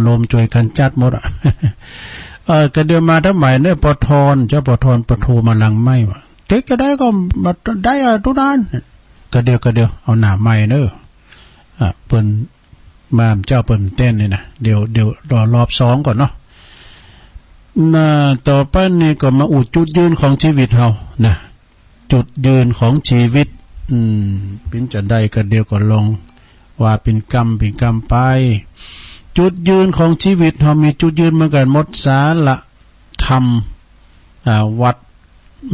ลมช่วยกันจัดหมดอ่ะ ก็เดี๋ยวมาทำไมเนี่ยปทอนเจ้าปทอนปทูมาลังไม่วะเด็กก็ได้ก็ได้ทุกนั้นก็เดียวเอาหน้าไม้เนอะเปิ้นมาเจ้าเปิ้นเต้นนี่นะเดี๋ยวรอบสองก่อนเนาะต่อไปนี่ก็มาอุดจุดยืนของชีวิตเฮานะจุดยืนของชีวิตเป็นจะได้ก็เดียวก็ลงว่าเป็นกรรมไปจุดยืนของชีวิตเฮามีจุดยืนเหมือนกันหมดสาระธรรมวัด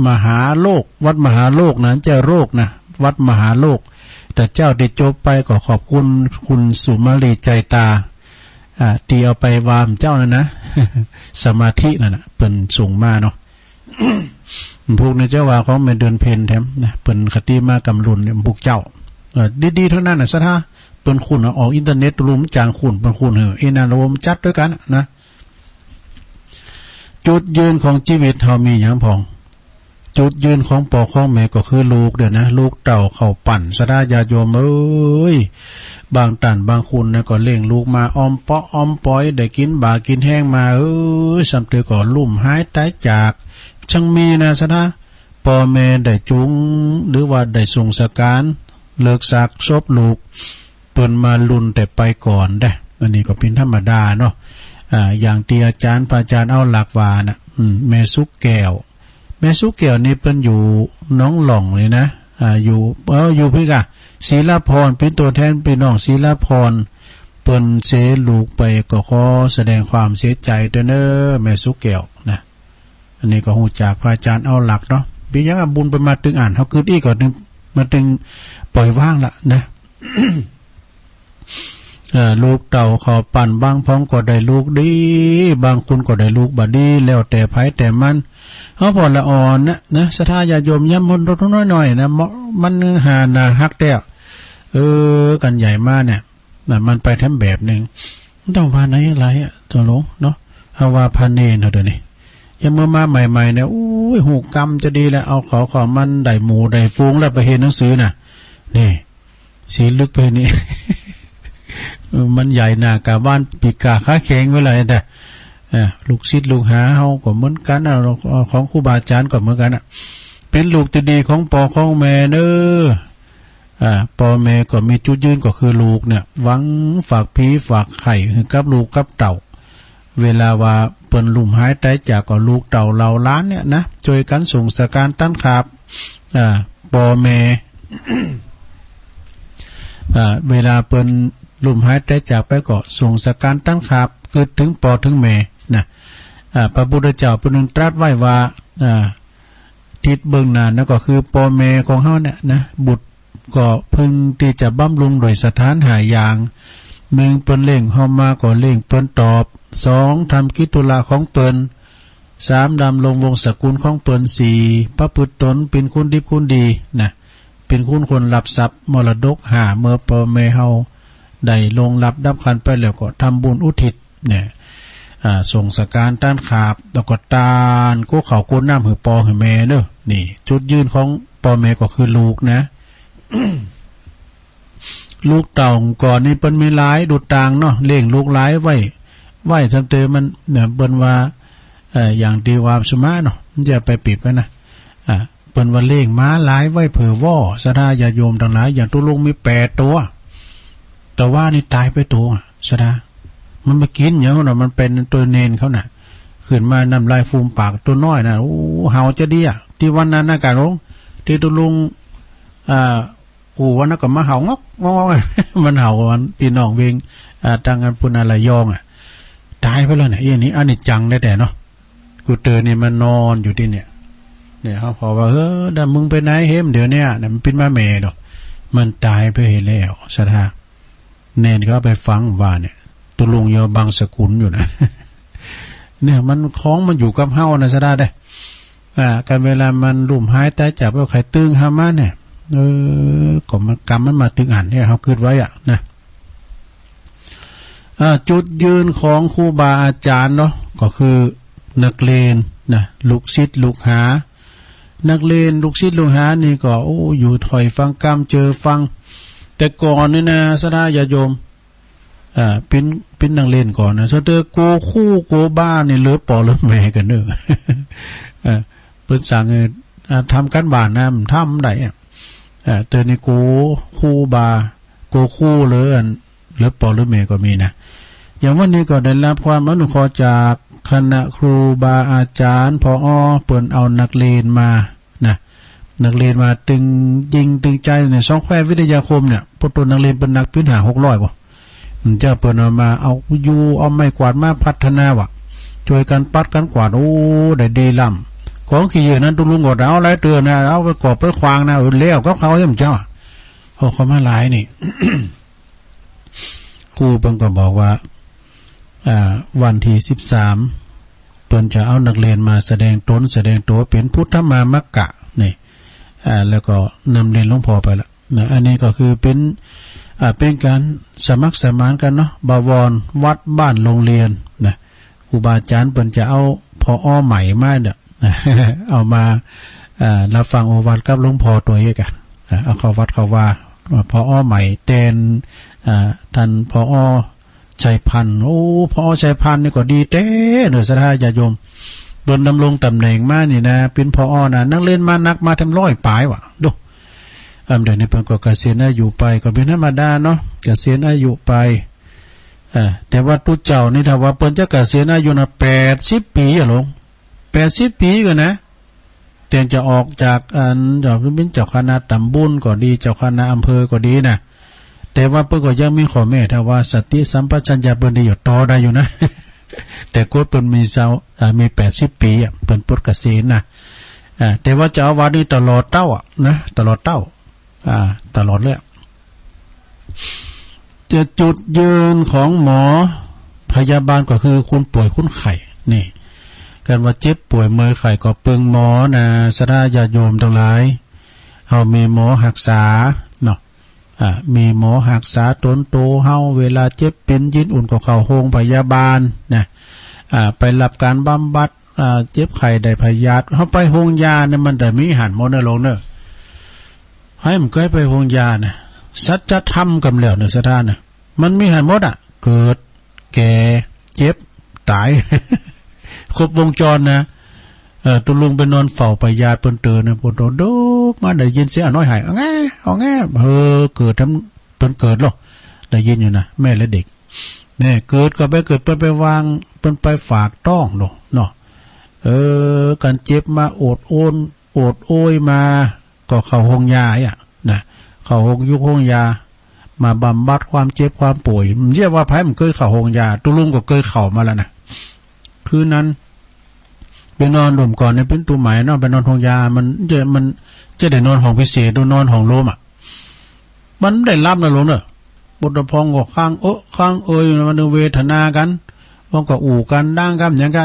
มหาโลกวัดมหาโลกนะเจ้าโลกนะวัดมหาโลกแต่เจ้าได้จบไปก็ขอบคุณสุมาลีใจตาตีเอาไปวามเจ้านั่นนะ สมาธินั่นนะเปิ่นสูงมาเนาะ พวกในเจ้าว่าของแม่เดือนเพนแถมนะเปิ่นคติมากำลุนพวกเจ้าดีๆทั้งนั้นนะซะท่าเปิ่นคุณออกอินเทอร์เน็ตรุมจางคุณเปิ่นคุณเอ็นารมจัดด้วยกันนะจุดยืนของชีวิตเฮามีหยังพองจุดยืนของพ่อของแม่ก็คือลูกเด้อนะลูกเต่าเข้าปั่นสดาญาโยมเอ้ยบางตันบางคุณนะก็เลี้ยงลูกมาออมเปาะออมปอยได้กินบ่ากินแห้งมาสำเตือก็ลุ่มหายตายจากช่างมีนะสดาพ่อแม่ได้จุงหรือว่าได้ส่งสการเลิกซากศพลูกเปิ้นมาลุนแต่ไปก่อนได้อันนี้ก็เป็นธรรมดาเนาะอย่างที่อาจารย์พระอาจารย์เอาหลักว่านะแม่สุกแก้วแม่สุกแก้วนี่เปิ้นอยู่น้องหล่องเลยนะอยู่พี่กะศรีลาภรณ์เป็นตัวแทนพี่น้องศรีลาภรณ์เปิ้นเสียลูกไปก็ขอแสดงความเสียใจด้วยเด้อแม่สุกแก้วนะอันนี้ก็ฮู้จักพระอาจารย์เอาหลักเนาะพี่ยังบุญไปมาตึงอ่านเฮาคืนอีกก็นึงมาตึงปล่อยว่างละนะ ลูกเต่าขอปั่นบางพ้องก็ได้ลูกดีบางคุณก็ได้ลูกบดีแล้วแต่ไผแต่มันเขาพอละอ่อนนะศรัทธาญาโยมย้ำมนรถน้อยๆนะมันหานาฮักแต่กันใหญ่มากเนี่ยมันไปทำแบบหนึ่งต้องว่าไหนอะไรตัวหลงเนาะเอาว่าพาเนนเดี๋ยวนี้ยังเมื่อมาใหม่ๆเนี่ยอู้ยหูกรรมจะดีแล้วเอาขอมันได้หมูได้ฟูงแล้วไปเห็นหนังสือน่ะนี่สีลึกไปนี่ มันใหญ่หนากาบ้านปีกาค้าแข็งไว้เลยแต่ลูกศิษย์ลูกหาเฮาก็เหมือนกันของครูบาอาจารย์ก็เหมือนกันเป็นลูกที่ดีของพ่อของแม่เด้อพ่อแม่ก็มีจุดยืนก็คือลูกเนี่ยหวังฝากผีฝากไข่ให้กับลูกกับเต่าเวลาว่าเปิ้นลุ่มหายตายจากก็ลูกเต่าเราล้านเนี่ยนะช่วยกันส่งสการต้านขาบพ่อแม่ เวลาเปิ้นลุ่มหายใจจากไปก็ส่งสการตั้งขาบเกิดถึงปอถึงแม่นะพระพุทธเจ้าเป็นตรัสไว้ว่าทิศเบื้องหน้านั่นก็คือปอแม่ของเฮาเนี่ยนะบุตรก็พึงที่จะบำรุงโดยสถานหายอย่าง1เปิ้นเล่งเฮามาก็เล่งเปิ้นตอบ2ทำกิจธุระของตน3ดำลงวงศกุลของเปิ้น4พระพุทธตนเป็นคุณดีคุณดีนะเป็นคุณคนรับทรัพย์มรดกเมื่อปอแม่เฮาได้ลงรับดับขันไปแล้วก็ทำบุญอุทิศเนี่ยส่งสการต้านขาบแล้วก็ตานกู้เขากู้น้ำหือปอหือแม่เนอะนี่จุดยืนของปอแม่ก็คือลูกนะ ลูกเต่าก่อนนี่เปิ้นมีหลายดูต่างเนาะเลี้ยงลูกหลายไว้ทั้งเตมันเนี่ยเปิ้นว่าอย่างดีวามสมาเนาะอย่าไปปิดไว้นะเปิ้นว่าเลี้ยงม้าหลายไว้เผื่อว่อศรัทธาญาโยมทั้งหลายอย่างตุลุงมี8ตัวแต่ว่านี่ตายไปตัวสดามันมากินอย่างนั้นมันเป็นตัวเนนเขาน่ะขึ้นมานำลายฟูมปากตัวน้อยน่ะโอ้เห่าจะดีที่วันนั้นนะการลงที่ตัวลุงวันนั้นก็มาเห่างอกมันเห่าวันพี่น้องเวงตั้งกันปุณอะไรยองตายไปแล้วเนี่ยอันนี้อันนี้จังได้แต่เนาะกูเตือนนี่มันนอนอยู่ที่เนี่ยเขาพอว่าดามึงไปไหนเฮ้มเดี๋ยวเนี้ยมันเป็นมาเมดอกมันตายไปแล้วสดาเนนก็ไปฟังว่าเนี่ยตุลุงยอบางสกุลอยู่นะ เนี่ยมันคล้องมันอยู่กับเฮานะซะได้การเวลามันลุ่มหายตายจากว่าใครตึงหามาเนี่ยก็มันกรรมมันมาตึงอ่านเนี่ยเฮาคิดไว้นะจุดยืนของครูบาอาจารย์เนาะก็คือนักเรียนนะลูกศิษย์ลูกหานักเรียนลูกศิษย์ลูกหานี่ก็อยู่ถอยฟังกรรมเจอฟังแต่ก่อนนี่นะสดาญาโยม เป็นนังเล่นก่อนนะซะเตอโกคู่โกบ้านี่เหลือปอเหลือแม่กันเด้อเพิ่นสั่งทำกันบ้านนะมันทำได้เตอนี่โกคู่บาโกคู่เหลือปอเหลือแม่ก็มีนะอย่างวันนี้ก็ได้รับความอนุเคราะห์จากคณะครูบาอาจารย์ผอ.เปิ้นเอานักเรียนมานะนักเรียนมาตึงยิงตึงใจเนี่ย2แคววิทยาคมเนี่ยพวกตัวนักเรียนเป็นนักพื้นหา600บ่มันจะเปิ้นเอามาเอาอยู่เอาไม้กวาดมาพัฒนาว่ะช่วยกันปัดกันกวาดโอ้ได้ดีล่ำของขี้เยอะนั้นตุลุงก็เอาหลายเตือนนะเอาไปกอบไปขวางนะแล้วก็เขาเจ้าเขามาหลายนี่ ครูเพิ่นก็บอกว่าวันที่13เปิ้นจะเอานักเรียนมาแสดงตนแสดงตัวเป็นพุทธมามกะนี่แล้วก็นำเรียนหลวงพ่อไปละนะอันนี้ก็คือเป็นการสมัครสมานกันเนาะบวรวัดบ้านโรงเรียนนะครูบาอาจารย์เปิ้นจะเอาพออ้อใหม่มาเนี่ย เอามารับฟังโอวาทกับหลวงพ่อตัวเอกเอาเข้าวัดเข้าว่าพออ้อใหม่เตนท่านพออ้อชัยพันธ์โอ้พอชัยพันธ์นี่ก็ดีเต้เด้อศรัทธาญาติโยมเปิ้นดำรงตำแหน่งมานี่นะเป็นพออ้อนะนักเรียนมานักมาทำ100ปลายว่ะดูเดี๋ยวนี้เพิ่นก็เกษียณอายุไปก็เป็นธรรมดาเนาะเกษียณอายุไปแต่ว่าตุเจ้านี่ถ้าว่าเปิ้นจะเกษียณอายุนะ80ปีอ่ะลง80ปีก็นะเตียงจะออกจากจะเป็นเจ้าคณะตำบลก็ดีเจ้าคณะอำเภอก็ดีนะแต่ว่าเปิ้นก็ยังมีข้อแม้ถ้าว่าสติสัมปชัญญะเปิ้นได้อยู่ต่อได้อยู่นะ แต่กฎเปิ้นมี80ปีอ่ะเปิ้นปลดเกษียณนะแต่ว่าเจ้าอาวาสนี่ตลอดเต้าอ่ะนะตลอดเต้าตลอดเลยจะจุดยืนของหมอพยาบาลก็คือคุณป่วยคุณไข้นี่การว่าเจ็บป่วยเมื่อยไข้ก็เปิงหมอนะศรัทธาญาติโยมทั้งหลายเฮามีหมอรักษาเนาะมีหมอรักษาตนโตเฮาเวลาเจ็บเป็นยินอุ่นก็เข้าโรงพยาบาลนะไปรับการบำบัดเจ็บไข้ได้พยาธิเฮาไปโรงยาเนี่ยมันได้มีหันหมดนะลงเด้อให้มันเคยไปโรงยานะสัจธรรมกำแล้วเด้อศรัทธานะมันมีหันหมดเกิดแก่เจ็บตาย ครบวงจรนะตุลุงไปนอนเฝ้าไปญาติเปิ้นเตือนนะปวดโดกมาได้ยินเสียงน้อยหายเอาแง่เกิดทำเปิ้นเกิดหรอได้ยินอยู่นะแม่และเด็กเนี่ยเกิดก็ไปเกิดเปิ้นไปวางเปิ้นไปฝากต้องเนาะการเจ็บมาโอดโอยมาก็เข้าห้องยานะเข้าห้องยุคห้องยามาบำบัดความเจ็บความป่วยมันเรียกว่าไผมันเคยเข้าห้องยาตุลุงก็เคยเข้ามาแล้วนะคืนนั้นไปนอนรวมก่อนเนี่ยเป็นตัวหมายเนาะไปนอนห้องยามันจะได้นอนห้องพิเศษดูนอนห้องโลมมันได้รับนะลงเนอะบทพองก็ข้างมันเวทนากันว่าก็อู่กันด่างกันอย่างไง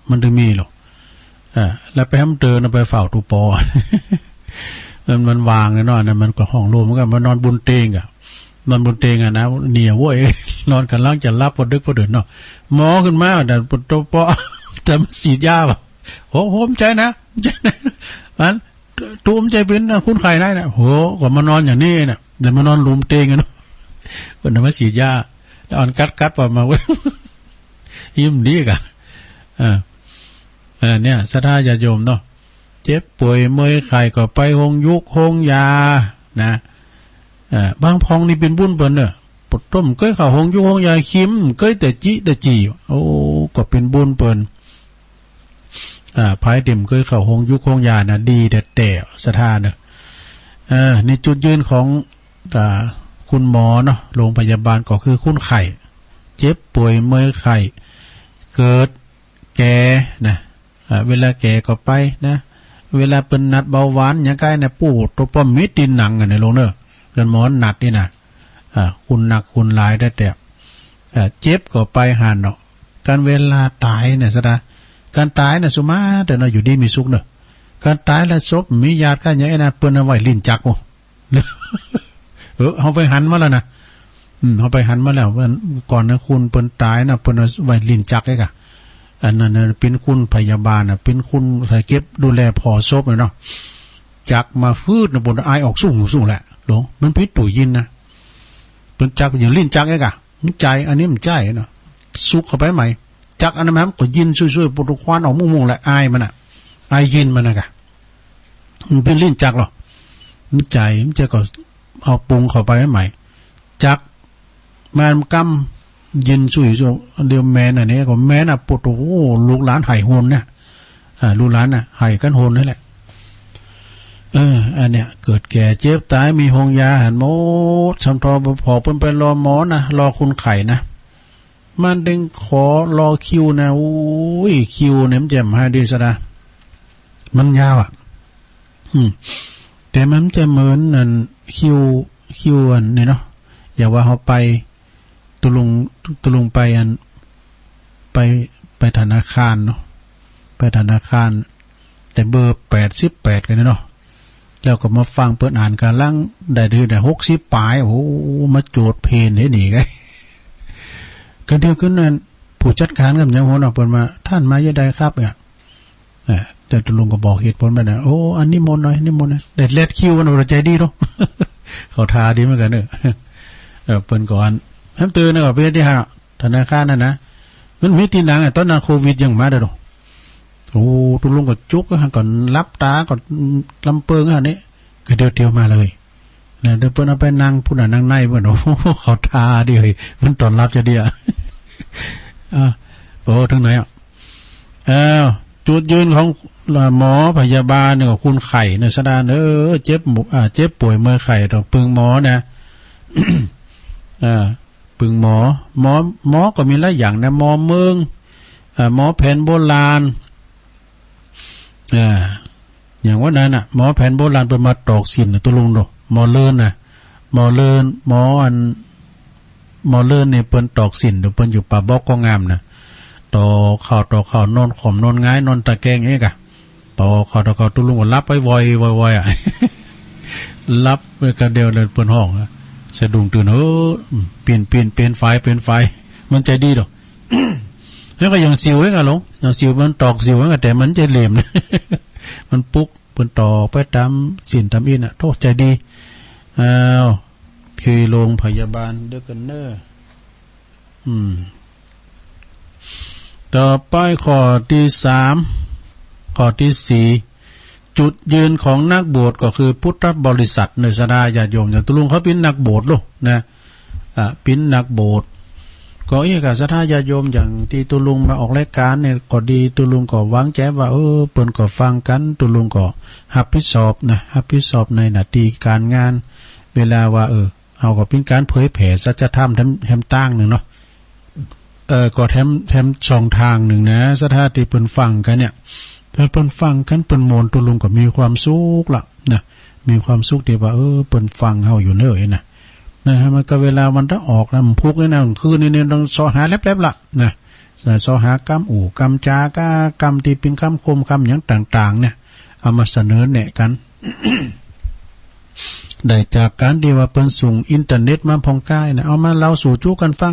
มันถึงมีหรอกแล้วไปให้มันเตือนไปเฝ้าตูปอ มันวางเลยเนาะนั่นมันก็ห้องโลมกันมันนอนบนเตียงนอนบนเตียงนะเหนียวเว้ยนอนกันล่างจะรับพอดึกพอเดินเนาะหมอขึ้นมาแต่ปวดตัวปอจะมาฉีดยาป่ะโหผมใจนะมันตูมใจเป็นคุณไข้ได้นะโหก็มานอนอย่างนี้นะเดี๋ยวมานอนลุมเตียงกันเนาะวันนั้นมาฉีดยาแล้วอ่อนกัดออกมาเว้ยยิ้มดีกันเนี่ยศรัทธาญาติโยมเนาะเจ็บป่วยเมื่อยไข้ก็ไปห้องยุกห้องยานะบางพองนี่เป็นบุญเปิ้นเนอะปดต้มเคยเข้าห้องยุกห้องยาคิมเคยแต่จีโอ้ก็เป็นบุญเปิ้นภายเต็มเคยเข้าห้องยุคห้องยานะดีแต่ศรัทธาเนอะนี่จุดยืนของคุณหมอเนาะโรงพยาบาลก็คือคุณไข้เจ็บป่วยเมื่อยไข้เกิดแก่นะเวลาแก่ก็ไปนะเวลาเป็นนัดเบาหวานอย่างใกล้นะปูดตัวป้อมมิดดินหนังกันในโรงเนอะเรื่องหมอหนัดนี่นะคุณหนักคุณหลายได้แต่เจ็บก็ไปหันเนาะการเวลาตายเนี่ยศรัทธาการตายน่ะสุมาแต่เราอยู่ดีมีสุขเนอะการตายแล้วศพมีญาติกันอย่างนั้นเปิ้นเอาไว้ลิ้นจักโอ้เขาไปหันมาแล้วนะเขาไปหันมาแล้วก่อนนะคุณเปิ้นตายนะเปิ้นเอาไว้ลิ้นจักไอ้กะอันนั้นเป็นคุณพยาบาลน่ะเป็นคุณใส่เก็บดูแลพอศพเนาะจักมาฟืดนะบนอายออกสูงแหละหลงมันพิษตู่ยินนะเปิ้นจักอย่างลิ้นจักไอ้กะ มันใจอันนี้มันใจเนาะซุกเข้าไปใหม่จักอันนั้นก็ยินช่วยๆปุถุควานออกมุ่งๆแหละอายมันอ่ะอายยินมันน่ะกะมันเป็นลิ้นจักหรอมันใจมันจะก็เอาปรุงเข้าไปใหม่จักมันกำยินช่วยๆเดียวแม่นอันนี้ก็แม่น่ะปุถุโอ้ลูกหลานไห้โหนเนี่ยลูกหลานน่ะไห้กันโหนนั่นแหละอันเนี้ยเกิดแก่เจ็บตายมีหงยาหันโมดชำทอพอเพิ่นไปรอหมอนะรอคุณไข่นะมันดึงขอรอคิวนะอุ้ยคิวเนี่ยมันจะมาดีซะนะมันยาวอ่ะแต่มันจะเหมือนนั่นคิวอันนี่เนาะอย่าว่าเขาไปตุลุงไปอันไปธนาคารเนาะไปธนาคารแต่เบอร์88กันเนาะแล้วก็มาฟังเปิดอ่านการล่างได้ดื้อได้60ปลายโอ้มาโจดเพนให้หนีไงก็เดียวขึ้นนั่นผู้จัดการกับยังหัวหน้าเปิดมาท่านมาเยอะใดครับเนี่ยแต่ตุลุงก็บอกเหตุผลไปนะโอ้อันนี้มนหน่อยนี่มนนะเด็ดเล็ดคิวกันเราใจดีเนาะเขาทาดีเหมือนกันเนอะเปิดก่อนน้ำตื่นนะก็เพื่อที่หาธนาคารนั่นนะมันมีตีนังตอนนั้นโควิดยังมาเด้อโอ้ตุลุงก็จุกก็ก่อนรับตาก่อนลำเปิงอันนี้ก็เดียวมาเลยเนี่ยเดี๋ยวเพิ่นเอาไปนั่งผู้นั่งในเพิ่นโอ้เขาทาดิเฮ้ยมันตอนรับจะเดียโอ้ถึงไหนจุดยืนของหมอพยาบาลเนี่ยคุณไข่เนี่ยสดานเจ็บป่วยเมื่อไข่ต้องปึงหมอนะปึงหมอก็มีหลายอย่างนะหมอเมืองหมอแผนโบราณอย่างว่านั้นหมอแผนโบราณเป็นมาตอกสินตัวลุงดูหมอเลินหมอเลินเนี่ยเปิ้นตอกสินเดี๋ยวเปิ้นอยู่ป่าบอกก็งามนะต่อข่าวนอนข่มนอนง่ายนอนตะแกงนี่กะต่อข่าวตัวลุงก็รับไปวอยรับไปกันเดียวเลยเปิ้นห้องสะดุ้งตื่นเปลี่ยนไฟมันใจดีดอกแล้วก็ยังสิวกันหลงยังสิวมันตอกสิวกันแต่มันใจเหลี่ยมนะมันปุ๊กเปิ้นต่อไปตามสินตามอินโทษใจดีคือโรงพยาบาลเด้อกันเนอต่อไปข้อที่3ข้อที่4จุดยืนของนักบวชก็คือพุทธบริษัทในศาสนาญาติโยมอย่างตุลุงเขาเป็นนักบวชลูกนะเป็นนักบวชก็กับศรัทธาญาติโยมอย่างที่ตุลุงมาออกรายการเนี่ยก็ดีตุลุงก็วางใจว่าเปิ้นก็ฟังกันตุลุงก็รับผิดชอบในหน้าที่การงานเวลาว่าเอาก็เป็นการเผยแผ่สัจธรรมแถมตั้งหนึ่งเนาะก็แถมช่องทางหนึ่งนะศรัทธาที่เปิ้นฟังกันเนี่ยเปิ้นฟังกันเปิ้นโมนตุลุงก็มีความสุขละนะมีความสุขที่ว่าเปิ้นฟังเฮาอยู่เน้อนะมันก็เวลามันถ้าออกนะมันพุกเลยนะคืนนี่ต้องสอหาแลบๆละนะสอหากำกำจากกำที่เป็นคำคมคำอย่างต่างๆเนี่ยเอามาเสนอแนะกัน ได้จากการที่ว่าเปิ้นส่งอินเทอร์เน็ตมาพองกายนะเอามาเล่าสู่จู้กันฟัง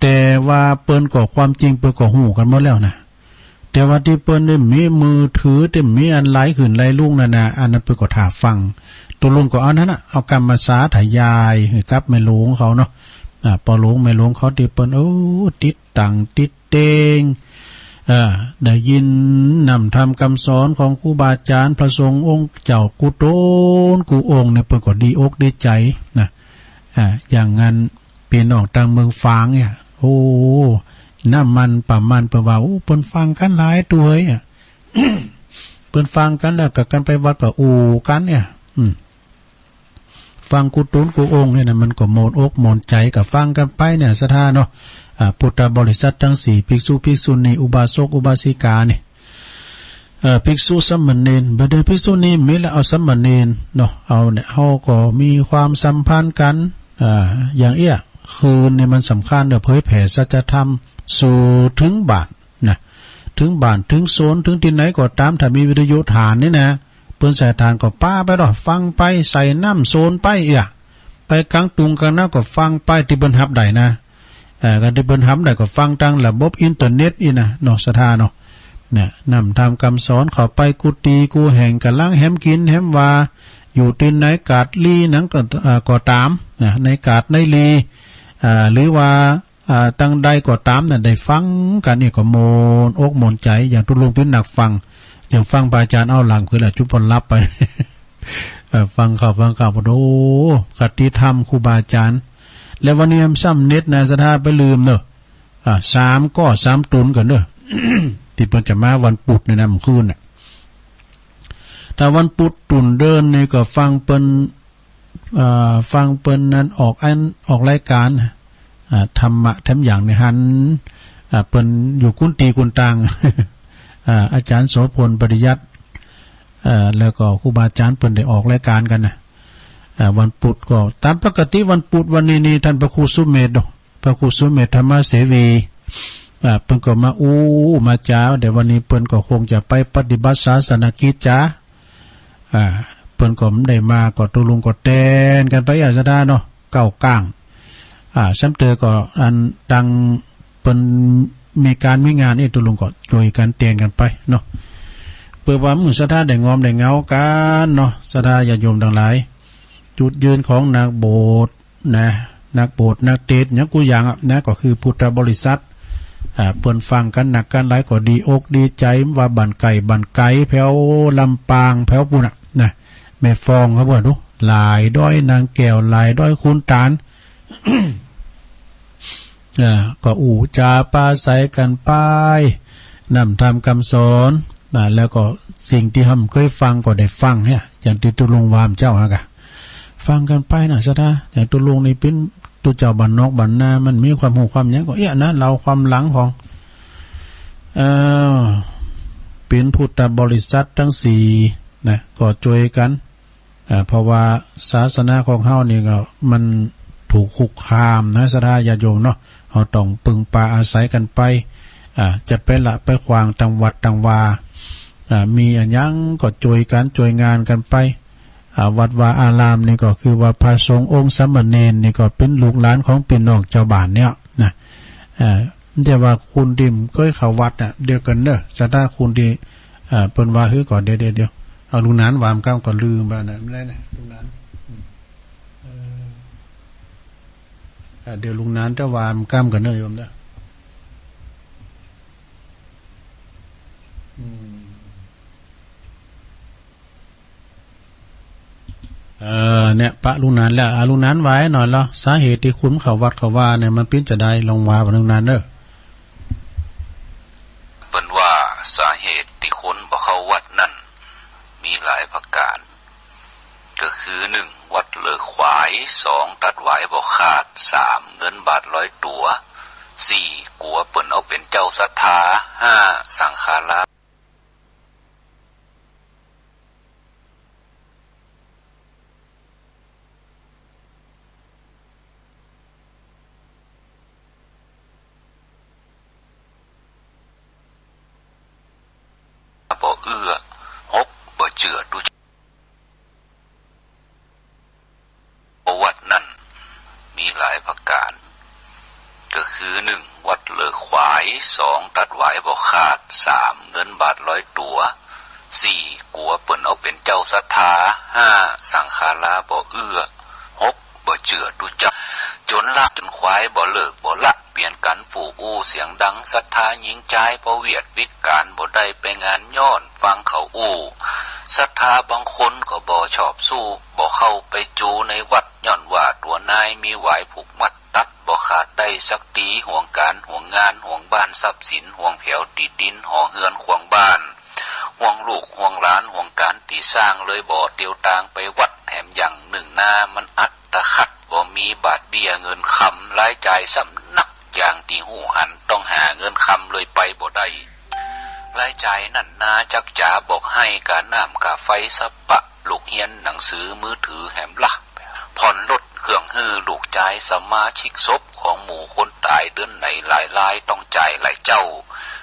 แต่ว่าเปิ้นก็ความจริงเปิ้นก็หูกันหมดแล้วนะแต่ว่าที่เปิ้นได้มีมือถือได้มีอันไหลขึ้นไหลลุ่งนั่นนะอันนั้นเปิ้นก็ท่าฟังตัวลุงก็เอานั้นนะเอากรรมสาถ่ายยายกับแม่หลวงเขาเนาะปอหลวงแม่หลวงเขาที่เปิ้นติดตังติดเตงได้ยินนำทำคำสอนของครูบาอาจารย์พระสงฆ์องค์เจ้ากุโตนกูองค์เนี่ยเปิ้นก็ดีอกดีใจนะอย่างงั้นเป็นออกต่างเมืองฟางเนี่ยน้ำมันป่ามันเปิ้นว่าเปิ้นฟังกันหลายตัวเปิ้นฟังกันแล้วก็กันไปวัดก็กันเนี่ยฟังกุตุนกูองค์เนี่ยนะมันก็โมนอกโมนใจกับฟังกันไปเนี่ยศรัทธาเนาะพุทธบริษัททั้ง4ภิกษุภิกษุณีอุบาสกอุบาสิกาเนี่ยภิกษุสามเณรบ่ได้ภิกษุณีมีแล้วเอาสามเณรเนาะเอาเนี่ยเฮาก็มีความสัมพันธ์กันอย่างคืนเนี่ยมันสำคัญเด้อเผยแผ่สัจธรรมสู่ถึงบ้านนะถึงบ้านถึงโซนถึงที่ไหนก็ตามถ้ามีวิทยุฐานนี่นะเปิ้นใส่ทานก็ป้าไปดอกฟังไปใส่น้ำโซนไปไปกลางตุงกลางน้าก็ฟังไปที่เปิ้นฮับได้นะกันที่เปิ้นฮับได้ก็ฟังทางระบบอินเทอร์เน็ตนะเนาะศรัทธาเนาะเนี่ยนำทำคำสอนเข้าไปกุฏิกูแห่งกันล้างแหมกินแหมว่าอยู่ที่ไหนกาดลีนั้นก็ตามในกาดในลีหรือว่า ตั้งใดก็ตามน่ะได้ฟังกันนี่ก็โมนอกโมนใจอย่างตุลุงเป็นหนักฟังอย่างฟังพระอาจารย์เอาหลังคือแหละจุบผลลัพธ์ไป ฟังข่าวโอ้คติธรรมครูบาอาจารย์แล้ววันนี้ซ้ำเน็ตนะสถาไปลืมเนอะ3 ก็ 3 ตุนกันเนอะ ที่เพิ่นจะมาวันปุดในน้ำคืนน่ะถ้าวันปุดตุนเดินนี่ก็ฟังเปิ้นนั้นออกรายการธรรมะแถมอย่างในหันเปิ้นอยู่กุนตีกุนตัง อาจารย์โสพลปริยัติแล้วก็ครูบาอาจารย์เปิ้นได้ออกรายการกันนะวันพุธก็ตามปกติวันพุธวันนี้ท่านพระครูสุเมธพระครูสุเมธธรรมเสวีเปิ้นก็มามาจ้าเดี๋ยววันนี้เปิ้นก็คงจะไปปฏิบัติศาสนกิจจ้าเปิ้นก็ไม่ได้มาก็ตุลุงก็แตนกันไปอาสดาเนาะเก้าก้างซ้ำเตอก็อันดังเปิ้นมีการมีงานตุลุงก็ช่วยกันแตนกันไปเนาะเพื่อว่ามือสถาได้งอมได้เงากันเนาะสถาญาติโยมทั้งหลายจุดยืนของนักโบสถ์นะนักโบสถ์นักเทศน์อย่างกูอย่างนะก็คือพุทธบริษัทเปิ้นฟังกันหนักกันหลายก็ดีอกดีใจว่าบันไก่แผ่วลำปางแผ่วปุ่นนะแม่ฟองครับว่าดูหลายด้อยนางแก้วหลายด้อยคุณตาล ก็จาปาใสกันไปนำทำคำสอนแล้วก็สิ่งที่ทำเคยฟังก็ได้ฟังเนี่ยอย่างที่ตุลุงวามเจ้าฮะกะฟังกันไปนะซะนะอย่างตุลุงนี่เป็นตุเจ้าบ้านนอกบ้านนามันมีความหูความยังก็นะเราความหลังของเป็นพุทธบริษัททั้ง4นะก็ช่วยกันเพราะว่าศาสนาของเฮานี่ก็มันถูกคุกคามนะศรัทธาญาติโยมเนาะเฮาต้องปึงปาอาศัยกันไปจะไปละไปขวางตังวัดตังวามีอันยังก็ช่วยกันช่วยงานกันไปวัดวาอารามนี่ก็คือว่าพระสงฆ์องค์สามเณรนี่ก็เป็นลูกหลานของพี่น้องเจ้าบ้านเนี่ยนะแต่ว่าคุณดิมก็เข้าวัดน่ะเดียวกันเด้อศรัทธาคุณที่เปิ้นว่าฮือก่อนเดี๋ยวเอาลุงนั้นวามก้าวก็ลืมบ้านน่ะไม่ได้นะลุงนั้นเดี๋ยวลุงนั้นจะวามก้ามกันเด้อโยมเด้อเนี่ยปะลุงนั้นแล้วลุงนั้นไว้หน่อยละสาเหตุที่คุณเขาวัดเขาว่าเนี่ยมันเป็นจะได้ลองว่าลุงนั้นเด้อเปิ้นว่าสาเหตุที่คนบ่เข้าวัดนั่นมีหลายประการก็คือ1วัดเลิกขวาย2ตัดหวายบ่ขาด3เงินบาท100ตัว4กลัวเปิ้นเอาเป็นเจ้าศรัทธา5สังฆาระบ่เอื้อ6บ่เจือดูวัดนั่นมีหลายประการก็คือ1วัดเลิกขวาย2ตัดหวายบ่ขาด3เงินบาท100ตัว4กลัวเปิ้นเอาเป็นเจ้าศรัทธา5สังฆาระบ่เอื้อ6บ่เจือดูจักจนละจนควายบ่เลิกบ่ละเปลี่ยนกันฝูเสียงดังศรัทธาหญิงใจเพราะเวียดวิการบ่ได้ไปงานย้อนฟังเขาศรัทธาบางคนก็บ่ชอบสู้บ่เข้าไปจูในวัดย้อนว่าตัวนายมีหวายผูกมัดตัดบ่ขาดได้สักตีห่วงการห่วงงานห่วงบ้านทรัพย์สินห่วงแผวติดดินห่อเฮือนขวางบ้านห่วงลูกห่วงหลานห่วงการตีสร้างเลยบ่เตียวตางไปวัดแหมอย่างหน้ามันอัดตะขัดบ่มีบาทเบี้ยเงินคำรายจ่ายสำนักอย่างที่หูหันต้องหาเงินคำเลยไปบ่ได้รายจ่ายนั่นนาจักจ๋าบอกให้กาน้ำกาไฟสปะลูกเฮียนหนังสือมือถือแหมละผ่อนรถเครื่องฮือลูกจ่ายสมาชิกศพของหมู่คนตายเดือนไหนหลายรายต้องจ่ายหลายเจ้า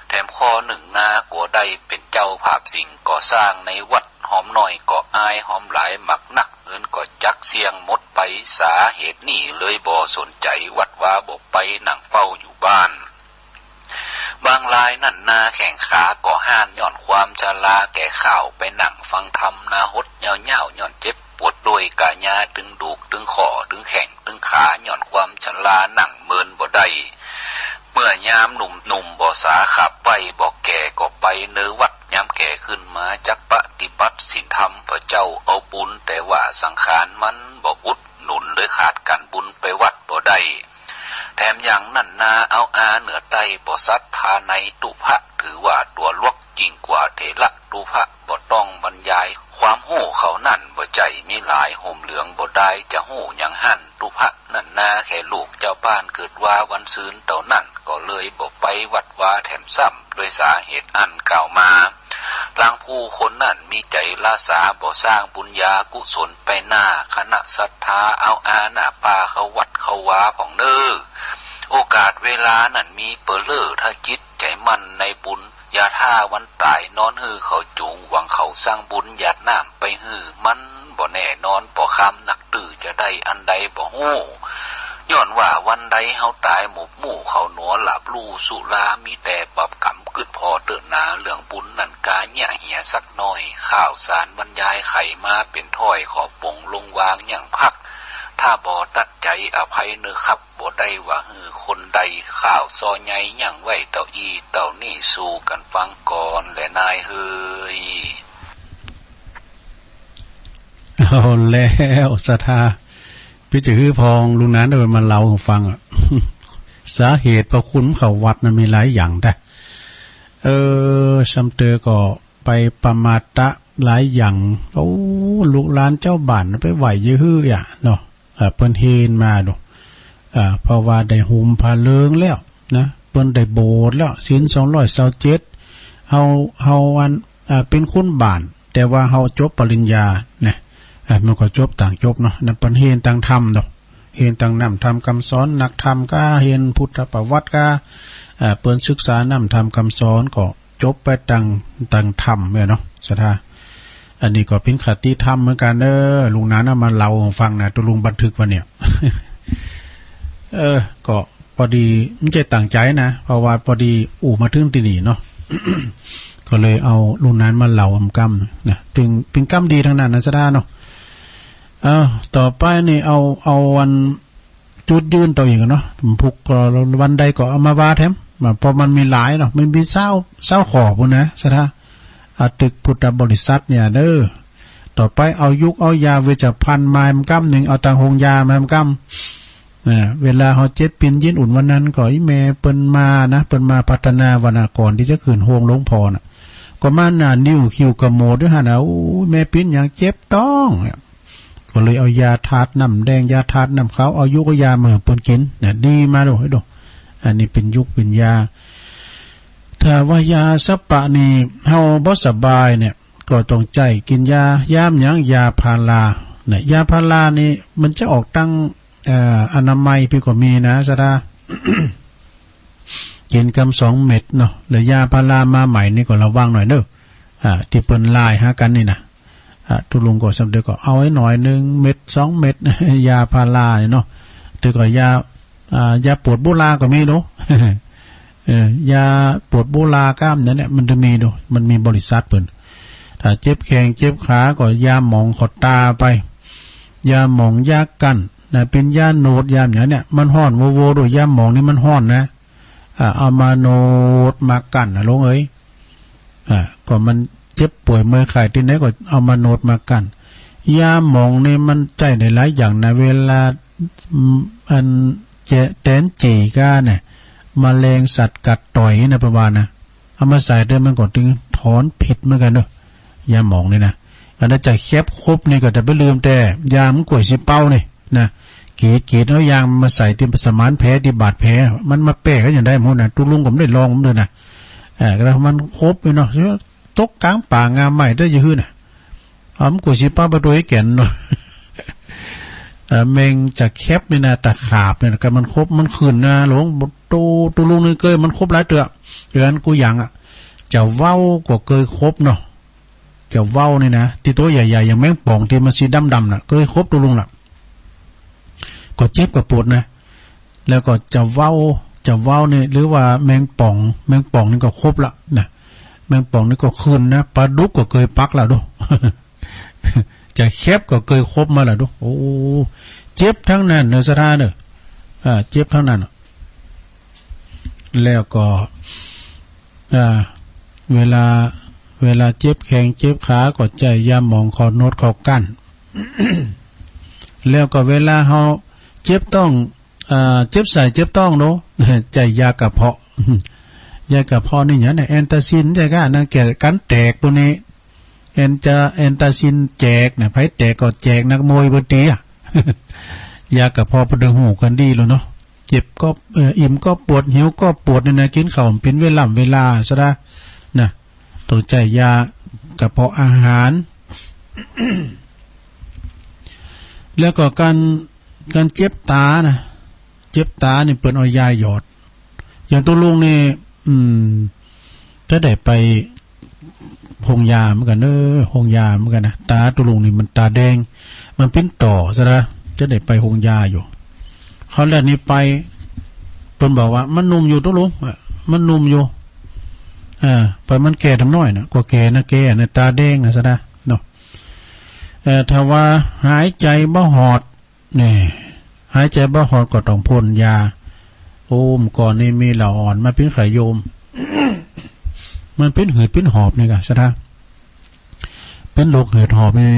แถมข้อ1นาก็ได้เป็นเจ้าภาพสิ่งก่อสร้างในวัดหอมหน่อยก็อายหอมหลายหมักหนักเงินก็จักเสียงหมดไปสาเหตุนี่เลยบ่สนใจวัดว่าบ่ไปนั่งเฝ้าอยู่บ้านบางรายนั่นนาแข่งขาก็ห้านย่อนความชราแก่ข่าวไปนั่งฟังธรรมนาหดเหี่ยวย่อนเจ็บปวดโดยกายาตึงดูกตึงคอตึงแข้งตึงขาย่อนความชรานั่งเมินบ่ได้ เมื่อยามหนุ่มบ่สาขับไปบ่แก่ก็ไปเนื้อวัดยามแก่ขึ้นมาจักปฏิบัติศีลธรรมพระเจ้าเอาบุญแต่ว่าสังขารมันบ่อุดหนุนเลยขาดกันบุญไปวัดบ่ได้แถมอย่างนั่นนาเอาอาเหนือใต้บ่ศรัทธาในตุภะถือว่าตัวลวกยิ่งกว่าเถระตุภะบ่ต้องบรรยายความโห่เขานั่นบ่ใจมีหลายห่มเหลืองบ่ได้จะโห่อย่างหั่นตุภะนั่นนาแค่ลูกเจ้าบ้านเกิดว่าวันซืนเต่านั่นก็เลยบ่ไปวัดว่าแถมซ้ำด้วยสาเหตุอันกล่าวมาลางผู้คนนั่นมีใจละสาบ่สร้างบุญญากุศลไปหน้าคณะศรัทธาเอาอาหน้าป่าเขาวัดเขาวาของเน้อโอกาสเวลานั่นมีเปรอถ้าจิตใจมันในบุญอย่าท่าวันตายนอนฮือเขาจูงหวังเขาสร้างบุญหยาดน้ำไปฮือมันบ่แน่นอนบ่คำนักตื้อจะได้อันใดบ่ฮู้ย้อนว่าวันใดเฮาตายหมกหมู่เขาหนอหลับลู่สุรามีแต่ปรับกรรมกึดพอเตือนนาเรื่องบุญนั่นกาเหี่ยสักหน่อยข้าวสารบรรยายไข่มาเป็นถ้อยขอปงลงวางอย่างพักถ้าบ่ตัดใจอภัยเนื้อครับบ่ได้ว่าฮือคนใดข้าวซอใหญ่อย่างไว้เต่าอีเต่านี่สู้กันฟังก่อนและนายเฮยเอาแล้วศรัทธาพี่จะคือพองลุงนั้นเดินมาเล่าให้ฟังอ่ะ สาเหตุพระคุณเขาวัดมันมีหลายอย่างแต่ซัมเตอร์ก็ไปประมาตะหลายอย่างโอ้ลูกหลานเจ้าบ้านไปไหวเยอะๆอ่ะเนาะเปิ้นเฮนมาดูเพราะว่าได้หุมพาเลิงแล้วนะเปิ้นได้โบสถ์แล้วศีล227เฮาอันเป็นคนบ้านแต่ว่าเฮาจบปริญญานะมันก็จบต่างจบเนาะนั่นเปิ้นเฮนต่างธรรมดอกเฮนต่างนำธรรมคำสอนนักธรรมก็เฮนพุทธประวัติก็เปิ้นศึกษานำธรรมคำสอนก็จบไปต่างธรรมแม่เนาะศรัทธาอันนี้ก็เป็นคติธรรมเหมือนกันลุงนั้นมาเล่าให้ฟังนะตัวลุงบันทึกว่าเนี่ย ก็พอดีไม่ใช่ต่างใจนะเพราะว่าพอดีมาถึงที่นี่เนาะ ก็เลยเอาลุงนั้นมาเล่ากำนะถึงเป็นกำดีทั้งนั้นนะศรัทธาเนาะต่อไปนี่เอาวันจุดยืนต่ออีกเนาะพุกก็วันใดก็เอามาว่าแถมพอมันมีหลายเนาะมันมีเศร้าขอพุ่นนะศรัทธาตึกพุทธบริษัทเนี่ยต่อไปเอายุกเอายาเวชภัณฑ์มามกำหนึ่งเอาตังหงยามากำเวลาเขาเจ็บปินยินอุ่นวันนั้นก็อีเมเปิ้นมานะเปิ้นมาพัฒนาวันก่อนที่จะขืนโฮงหลวงพ่อน่ะก็มานิ้วคิวกระโมด้วยฮะนะแม่ปิ้นอย่างเจ็บต้องก็เลยเอายาทาดน้ำแดงยาทาดน้ำเขาเอายุกเอายามาเปิ้นกินเนี่ยดีมาดูให้ดูอันนี้เป็นยุกเป็นยาถ้าว่ายาสัปปะนี่เฮาบ่สบายเนี่ยก็ต้องใจกินยายามหยังยาพาราเนี่ยยาพารานี่มันจะออกตั้งอนามัยพี่ก็มีนะซะดา กินกำ2 เม็ดเนาะแล้วยาพารามาใหม่นี่ก็ระวังหน่อยเด้อที่เปิ้นลายหากันนี่นะทุลุงก็สำเร็จก็เอาไว้หน่อยนึงเม็ด2 เม็ด ยาพารานี่เนาะแต่ก็ยาปวดโบราก็มีเนาะ ยาปวดโบรากล้ามเนี่ยมันจะมีดูมันมีบริษัทเปิ่นถ้าเจ็บแข้งเจ็บขาก็ยาหมองขดตาไปยาหมองยากันนะเป็นยาโนดยาอย่างเนี้ยมันห้อนโวโวด้วยยาหมองนี่มันห้อนนะเอามาโนดมากันนะลงเอ้ยก็มันเจ็บป่วยเมื่อยไข้ที่ไหนก็เอามาโนดมากันยาหมองนี่มันใจในหลายอย่างนะเวลาอันแตนจีก้าเนี่ยมแมลงสัตว์กัดต่อยนะประมาณนะเอามาใส่ได้มันก็ถึงถอนผิดเหมือนกันเนอะยาหมองนี่นะอันนั้นจะแคบครบนี่ก็จะไปลืมแต่ยามกล้วยสิเป้านี่นะเกตเอายางมาใส่เตรียมสมานแผลที่บาดแผลมันมาเปะก็อย่างได้หมดนะตุลุงผมได้ลองผมด้วยนะแล้วมันครบไปเนาะตกกลางป่างามใหม่ได้ยืนน่ะเอากล้วยสิเป้าไปโดยแก่นเนาะเมงจากแคบนี่นะตะขาบเนี่ยกันมันครบมันขืนนะหลวงตูลุงนึงเกยมันครบหลายเตือเดือนกูยังจะเว้าก็เกยครบเนาะจะเว้านี่นะที่ตัวใหญ่ๆอย่างแมงป่องที่มันสีดำๆน่ะเกยครบตูลุงล่ะก็เจ็บกับปวดนะแล้วก็จะเว้านี่หรือว่าแมงป่องนี่ก็ครบละนะแมงป่องนี่ก็คืนนะปลาดุกก็เกยปักละดูจะแคบก็เกยครบมาละดูโอ้เจ็บทั้งนั้นเนื้อสะท้าเนอะเจ็บทั้งนั้น แล้วก็เวลาเจ็บแข้งเจ็บขาก็ใจยาหมองคอโนดเขากั้น แล้วก็เวลาเฮาเจ็บต้องเจ็บใส่เจ็บต้องเนาะ ใจยากระเพาะ ยากระเพาะนี่หยังน่ะแอนตาซินใช่กะนั่นแก่กันแตกพวกนี้แอนตาซินแจกเนี่ยไผแตกก็แจกนักมวยบ่ตีอ่ะ ยากระเพาะบ่ได้หูกันดีแล้วเนาะเจ็บก็อิ่มก็ปวดหิวก็ปวดเนี่ยนะกินข้าวเป็นเวลาซะนะนะต้องใจยากระเพาะอาหาร แล้วก็การเจ็บตานะเจ็บตานี่เปิ้นเอายาหยอดอย่างตัวลุงนี่ถ้าได้ไปโรงยาเหมือนกันโรงยาเหมือนกันนะตาตัวลุงนี่มันตาแดงมันเป็นต่อซะนะจะได้ไปโรงยาอยู่เขาแรกนี้ไปเปิ้นบอกว่ามันนุ่มอยู่ตัวลุงมันนุ่มอยู่ไปมันแก่ทำน้อยนะก็แก่นะแก่นะตาแดงนะซะนะเนาะถ้าว่าหายใจบ่หอดนี่หายใจบ่หอดก็ต้องพ่นยาโอมก่อนนี่มีเหล่าอ่อนมาเป็นไขโยม มันเป็นหืดเป็นหอบนี่กะซะนะเป็นโรคหืดหอบนี่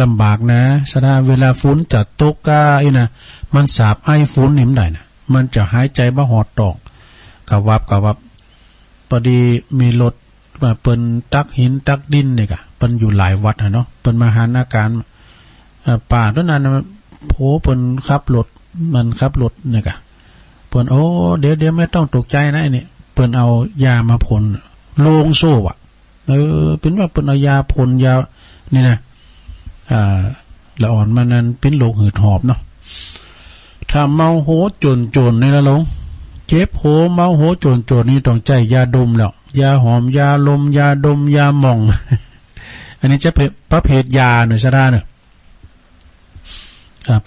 ลำบากนะซะนะเวลาฝนจัดตกกะไอ้นะมันสาบไอฝนนี่มันได้นะมันจะหายใจบ่หอดตอกกะวับพอดีมีรถมาเปิ้นตักหินตักดินนี่กะเปิ้นอยู่หลายวัดเนาะเปิ้นมาหาอาการป่าตัวนั้นโผเปิ้นขับรถนี่กะเปิ้นโอ้เดี๋ยวไม่ต้องตกใจนะไอ้นี่เปิ้นเอายามาพ่นโลงโซ่อ่ะเป็นว่าเปิ้นเอายาพ่นยานี่นะละอ่อนมันนั้นเป็นโรคหืดหอบเนาะถ้าเมาโหจนนี่ละลงเจ็บโหเมาโหจนนี่ต้องใจยาดมแล้วยาหอมยาลมยาดมยาหม่อง อันนี้จะเป็นประเภทยาหน่อยซะได้เนอะ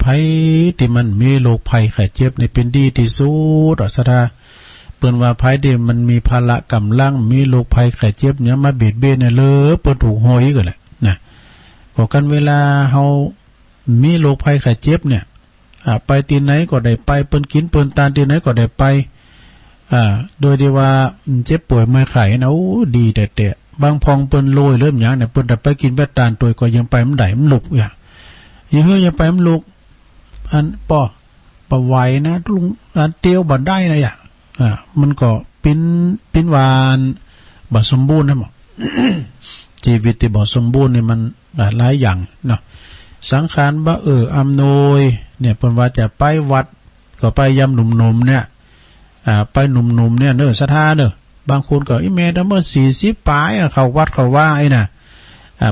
ภัยที่มันมีโรคภัยไข้เจ็บในเป็นดีที่สุดอ่ะซะได้เปิ้นว่าภัยที่มันมีภาระกำลังมีโรคภัยไข้เจ็บเนี่ยมาเบียดเบียนเนี่ยเลยเปิ้นถูกโหยก็แหละนะก็กันเวลาเฮามีโรคภัยไข้เจ็บเนี่ยไปที่ไหนก็ได้ไปเปิ้นกินเปิ้นตานที่ไหนก็ได้ไปโดยที่ว่าเจ็บป่วยเมื่อยไข้นะโอ้ดีแต่บางพองเปิ้นโรยเริ่มหยังเนี่ยเปิ้นแต่ไปกินแบตานตัวก็ยังไปมันได้มันลุกยังยังไปมันลุกอันป่อไหวนะลุงอันเตียวบ่ได้นะมันก็ปิ้นวานบ่สมบูรณ์นะหมอ ชีวิตที่บ่สมบูรณ์นี่มันหลายอย่างเนาะสังขารบ่อำนวยเนี่ยเพิ่นว่าจะไปวัดก็ไปยามหนุ่มๆเนี่ยไปหนุ่มๆเนี่ยเด้อศรัทธาเด้อบางคนก็อีแม่ถ้าเมื่อ40ปลายเข้าวัดเข้าว่าไอ้น่ะ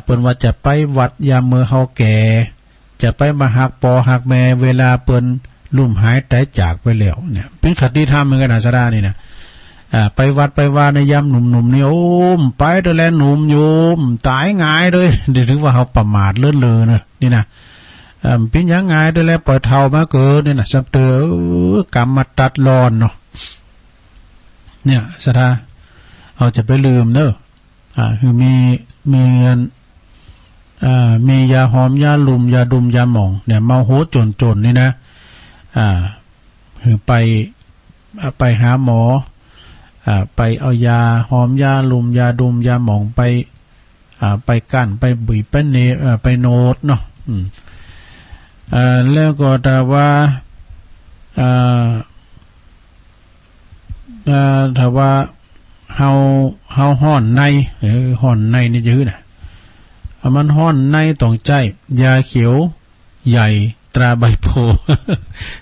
เพิ่นว่าจะไปวัดยามมื้อเฮาแก่จะไปมาหักปอหักแม่เวลาเปิ้นลุ่มหายตายจากไปแล้วเนี่ยเป็นคติธรรมเหมือนกันนะศรัทธานี่นะไปวัดไปว่าในยามหนุ่มๆนี่โอ้มไปแต่แลหนุ่มโยมตายง่ายเลยเดี๋ยวถึงว่าเฮาประมาทเลินเลอเนอะนี่นะเป็นยังไงแต่แล้วปล่อยเท่ามาเกินนี่นะสับเตอกรรมมาตัดรอนเนาะเนี่ยศรัทธาเอาจะไปลืมเนอะคือมียาหอมยาลุมยาดมยาหม่องเนี่ยเมาโหจนนี่นะคือไปหาหมอไปเอายาหอมยาลุมยาดมยาหม่องไปกั้นไปบุยไปโนดเนาะแล้วก็แต่ว่าถ้าว่าเฮาห่อนในห่อนในนี่จื้อน่ะมันห่อนในต้องใจยาเขียวใหญ่ตราใบโพ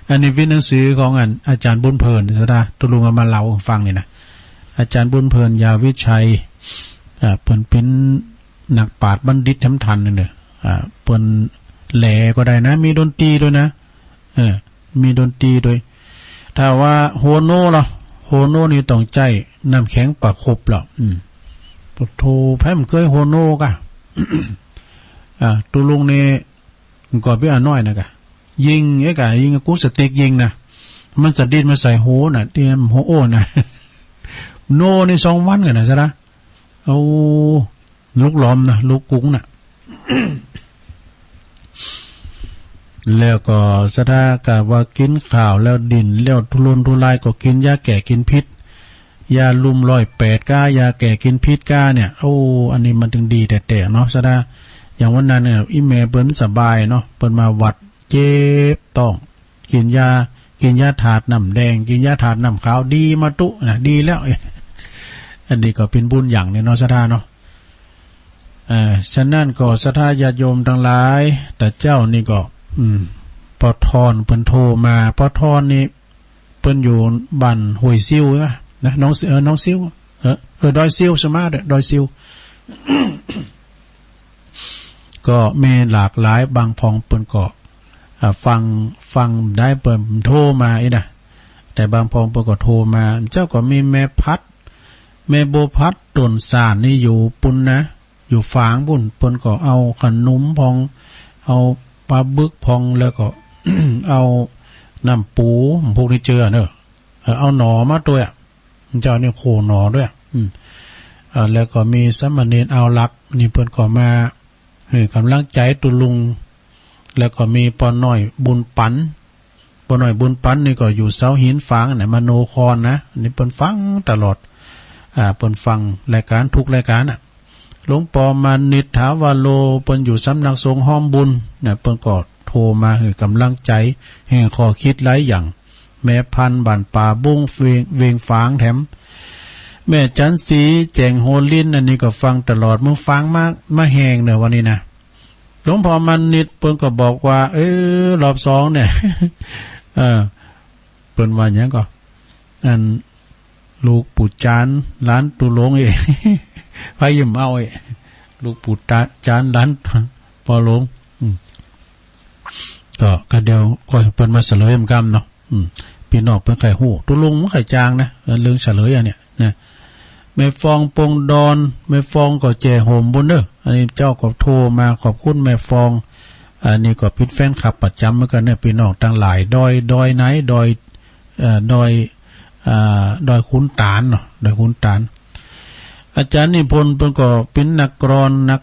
อันนี้เป็นหนังสือของอาจารย์บุญเพลินซะดาตุลุงเอามาเล่าฟังนี่นะอาจารย์บุญเพลินยาวิชัยเพิ่นเป็นนักปราชญ์บัณฑิตแถมทันนี่เด้อเพิ่นแหล่ก็ได้นะมีดนตรีด้วยนะมีดนตรีด้วยถ้าว่าโฮโน่ล่ะโฮโน่นี่ต้องใจน้ำแข็งประคบล่ะปุโธแพ้มเคยโฮโน่กะ ตุลุงนี่ก่อนพี่น้อยนะกะยิงไอ้กะยิงกูสติ๊กยิงนะมันสะดิดมาใส่โหน่ะที่โหโอนะ โน่นี่2 วันกันนะซะนะเอาลูกหลอมนะลูกกุ้งนะ แล้วก็สะดากะว่ากินข้าวแล้วดินแล้วทุรนทุรายก็กินยาแก้กินพิษ ยาลุม108ก้ายาแก่กินพิษก้าเนี่ยโอ้อันนี้มันถึงดีแต่เนาะซะนะอย่างวันนั้นเนี่ยอีแม่เปิ้นสบายเนาะเปิ้นมาวัดเจ็บต้องกินยาถาดน้ำแดงกินยาถาดน้ำขาวดีมาตุนะดีแล้วอันนี้ก็เป็นบุญอย่างเนี่ยเนาะซะเนาะฉะนั้นก็ศรัทธาญาติโยมทั้งหลายแต่เจ้านี่ก็ปอทอนเพิ่นโทรมาปอทอนนี่เพิ่นอยู่บ้านห้วยซิวใช่ป่ะนะน้องซิวดอยซิวสมาร์ทดอยซิว ก็มีหลากหลายบางพองเปิ้นก็ฟังได้เปิ้นโทรมาอีนะแต่บางพองเปิ้นก็โทรมาเจ้าก็มีแม่พัดแม่โบพัดต้นสารนี่อยู่ปุ่นนะอยู่ฝางปุ่นเปิ้นก็เอาขนมพองเอาปลาบึกพองแล้วก็ เอาน้ำปูพวกนี้เจอเนอะเอาหนอมาด้วยเจ้าเนี่ยโคหนอด้วยแล้วก็มีสมณเณรเอาลักนี่เปิ้นก็มาให้กำลังใจตุลุงแล้วก็มีปอน้อยบุญปันปอน้อยบุญปันนี่ก็อยู่เสาหินฝางไหนมโนครนะนี่เปิ้นฟังตลอดเปิ้นฟังรายการทุกรายการหลวงปอมานิถาวาโลเปิ้นอยู่สำนักสงฆ์ห้อมบุญเนี่ยเปิ้นก็โทรมาให้กำลังใจให้ข้อคิดหลายอย่างแม่พันธุ์บ้านป่าบุ้งเวียงฝางแถมแม่จันสีแจงโฮลินอันนี้ก็ฟังตลอดมึงฟังมาแหงเนี่ยวันนี้นะหลวงพ่อมันนิดเปิ้นก็บอกว่ารอบ2เนี่ย เปิ้นว่าหยังก็อันลูกปู่จานร้านตุลงพายิ้มเอาลูกปู่จานร้านปอลงก็เดี๋ยวก็เปิ้นมาเฉลยเหมือนกันเนาะพี่น้องเพิ่นไข่ฮู้ตุลงมันไข่จางนะเรื่องเฉลยอันเนี้ยนะแม่ฟองปงดอนแม่ฟองก็แจโหมบนเด้ออันนี้เจ้าก็โทรมาขอบคุณแม่ฟองอันนี้ก็เป็นแฟนคลับประจำเหมือนกันเนี่ยพี่น้องทั้งหลายดอยไหนดอยขุนตาลเนาะดอยขุนตาลอาจารย์นิพนธ์เพิ่นก็เป็นนักกรอนนัก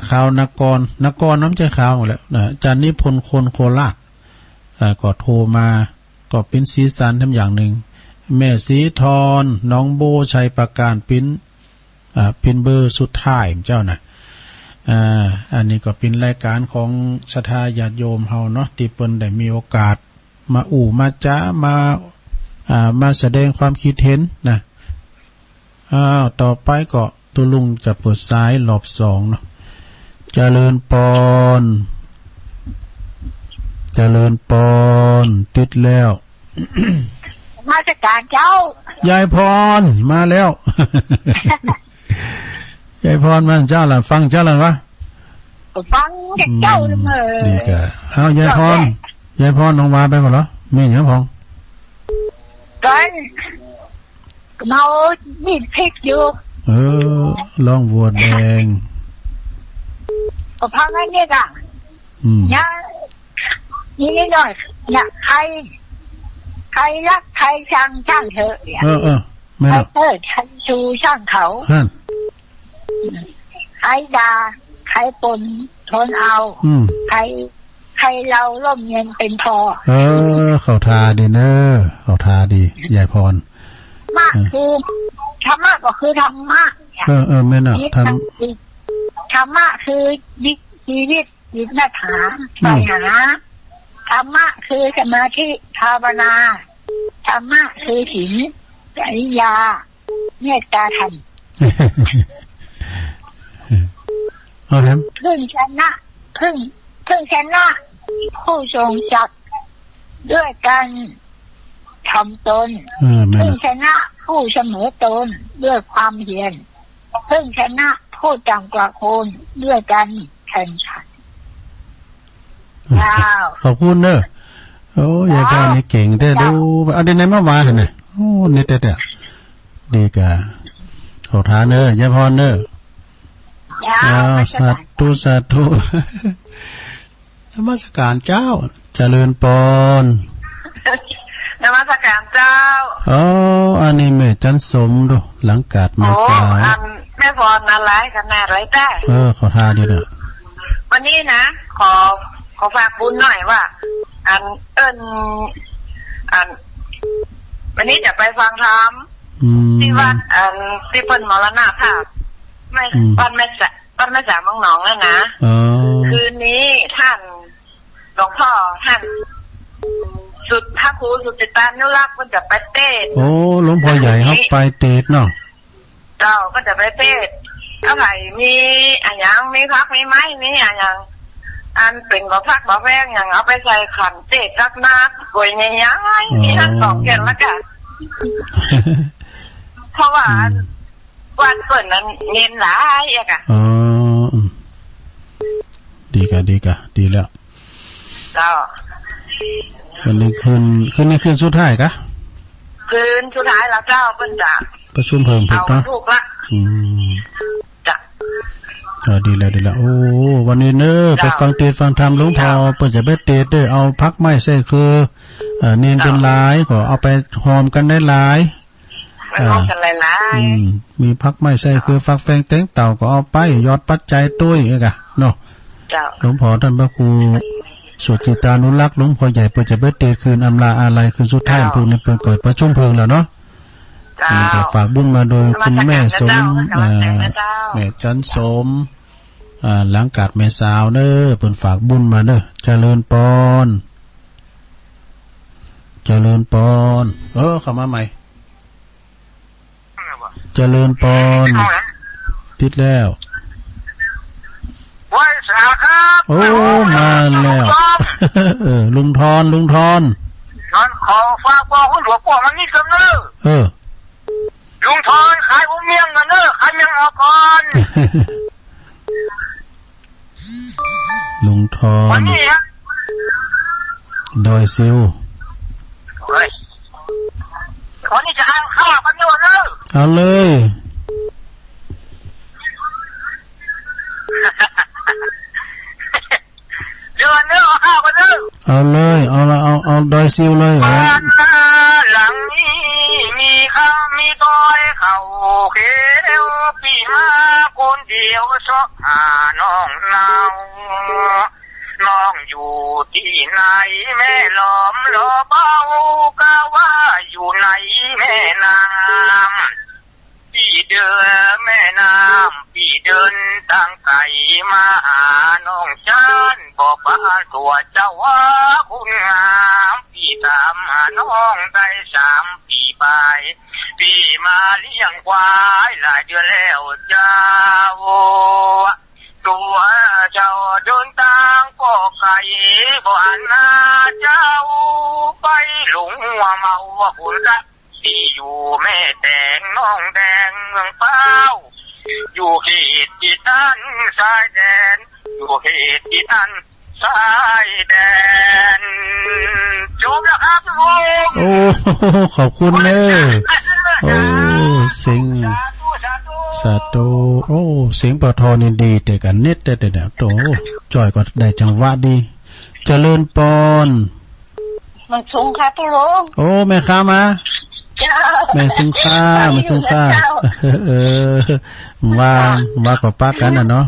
ข่าวนักกรน้ำใจข่าวหมดแล้วอาจารย์นิพนธ์คนโคราชก็โทรมาก็เป็นสีสันทำอย่างหนึ่งแม่สีทอนน้องโบชัยประการเป็นเบอร์สุดท้ายเจ้าน่ะอันนี้ก็เป็นรายการของศรัทธาญาติโยมเฮาเนาะที่เปิ้นได้มีโอกาสมามาจ้ามาแสดงความคิดเห็นนะต่อไปก็ตุลุงจะเปิดสายรอบ2เนาะเจริญปอนติดแล้วมาจากการเจ้ายายพรมาแล้ว ยายพรมาเจ้าล่ะฟังเจ้าล่ะวะฟังจากเจ้าเลยดีกะเอายายพรน้องวาไปหมดเหรอมีหยังพองกันเมามีพริกอยู่ลองวัวแดงพังอันนี้กะเนี่ยนี่หน่อยเนี่ยใครรักใครชังช่างเถอะไม่หรอกฉันชูช่างเขาใครด่าใครปนทนเอาใครเราร่มเย็นเป็นพอเขาทาดีเนอะเขาทาดียายพรมากคือธรรมะก็คือธรรมะไม่น่ะธรรมะคือชีวิตจิตนาถาไปหาธรรมะคือสมาธิภาวนาธรรมะคือศีลจริยาเมตตาธรรมพึ่งชนะผู้ทรงจักรด้วยการทำตนพึ่งชนะผู้เสมอตนด้วยความเพียรพึ่งชนะผู้ต่ำกว่าคนด้วยการแข่งขันขอบคุณเนอะโอ้ยายพรนี่เก่งแต่ดูเอาได้ไหนมาว่าเห็นไหมโอ้นี่แต่ดีกะเขาทานเนอะยายพรเนอะสาธุนมัสการเจ้าเจริญปอนนมัสการเจ้าอันนี้แม่จันสมดูหลังกาดมาสาวแม่พรอะไรขนาดไรได้เขาทาดีเนอะวันนี้นะขอฝากบุญหน่อยว่าวันนี้จะไปฟังธรรม ที่วัดที่เพิ่นมรณภาพไม่บ้านแม่จ๋าเมืองหนองแล้วนะคืนนี้ท่านหลวงพ่อท่านสุดพระครูสุติตานุรักษ์ก็จะไปเทศโอ้หลวงพ่อใหญ่ครับไปเทศเนาะเจ้าก็จะไปเทศอะไรมีอะไรมีพักมีไม้มีอะไรอันเป็นบ่พักบ่แวงอย่างเอาไปใส่ขันเทศรักนักป่วยใหญ่ๆมีทั้งสองเกณฑ์แล้วกันเพราะว่าวันเปิดนั้นเน้นหลายอะค่ะอ๋อดีกะดีแล้วเจ้าวันนี้คืนสุดท้ายกะคืนสุดท้ายแล้วเจ้าเพิ่นจะประชุมเพิ่มถูกปะถูกละจ้ะดีแล้วโอ้วันนี้เนอะไปฟังเทศฟังธรรมหลวงพ่อเปิดจะไปเทศด้วยเอาพักไม้ใส่คือเนียนเป็นหลายก็เอาไปหอมกันได้หลายกันหลายมีพักไม้ใส่คือฟักแฟงเต็งเต่าก็เอาไปยอดปัจจัยตุ้ยไงกะเนาะหลวงพ่อท่านพระครูสวดจิตานุรักษ์หลวงพ่อใหญ่เปิดจะไปเทศคืนอำลาอะไรคือสุดท้ายพวกนี้เปิดก่อนประชุมเพลิงแล้วเนาะฝากบุญมาโดยคุณแม่สมแม่จันสมหลังกาดแม่สาวเนอเปิดฝากบุญมาเนอเจริญปอนเข้ามาใหม่เจริญปอนติดแล้วไหว้สาครับโอ้มาแล้วลุงทอนนอนขอฝากบอกคุณหลวงปู่มันนี่กำเนิดลุงทอนขายเมียงกันเนอะขายเมียงออกก่อนลุงทอนวันนี้ฮะดอยซิววันนี้จะเอาข้าวกันด้วยเนอะเอาเลยเดือนเนอะข้าวกันเนอะเอาเลยเอาดอยซิวเลยหลังนี้มีข้าวมีต้อยเข่าเขียวปีมาคนเดียวชอบหาน้องเนาน้องอยู่ที่ไหนแม่ล้อมรอเบากะว่าอยู่ไหนแม่น้ำพี่เดินแม่น้ำพี่เดินตั้งไก่มาหาน้องฉันบอกว่าตัวเจ้าว่าคุณงามพี่ตามหาน้องได้3 ปีไปพี่มาเลี้ยงควายหลายเดือนแล้วเจ้าตัวเจ้าเดินทางก็ไกลบ่อันนาเจ้าไปหลงว่าเมาว่าคุณรักที่อยู่แม่แดงน้องแดงเมืองเป้าอยู่เขตที่ตั้นชายแดนอยู่เขตที่ตั้นชายแดนจบแล้วครับทุกคนโอ้ขอบคุณเนอะโอ้เสียงสาธุโอ้เสียงปะทอนี่ดีแต่กันเน็ตแต่โตจ่อยก็ได้จังหวะดีเจริญปอนมันสูงค่ะพี่ลุงโอ้แม่ค้ามาแม่จุงข้าว่ากับป้ากันน่ะเนาะ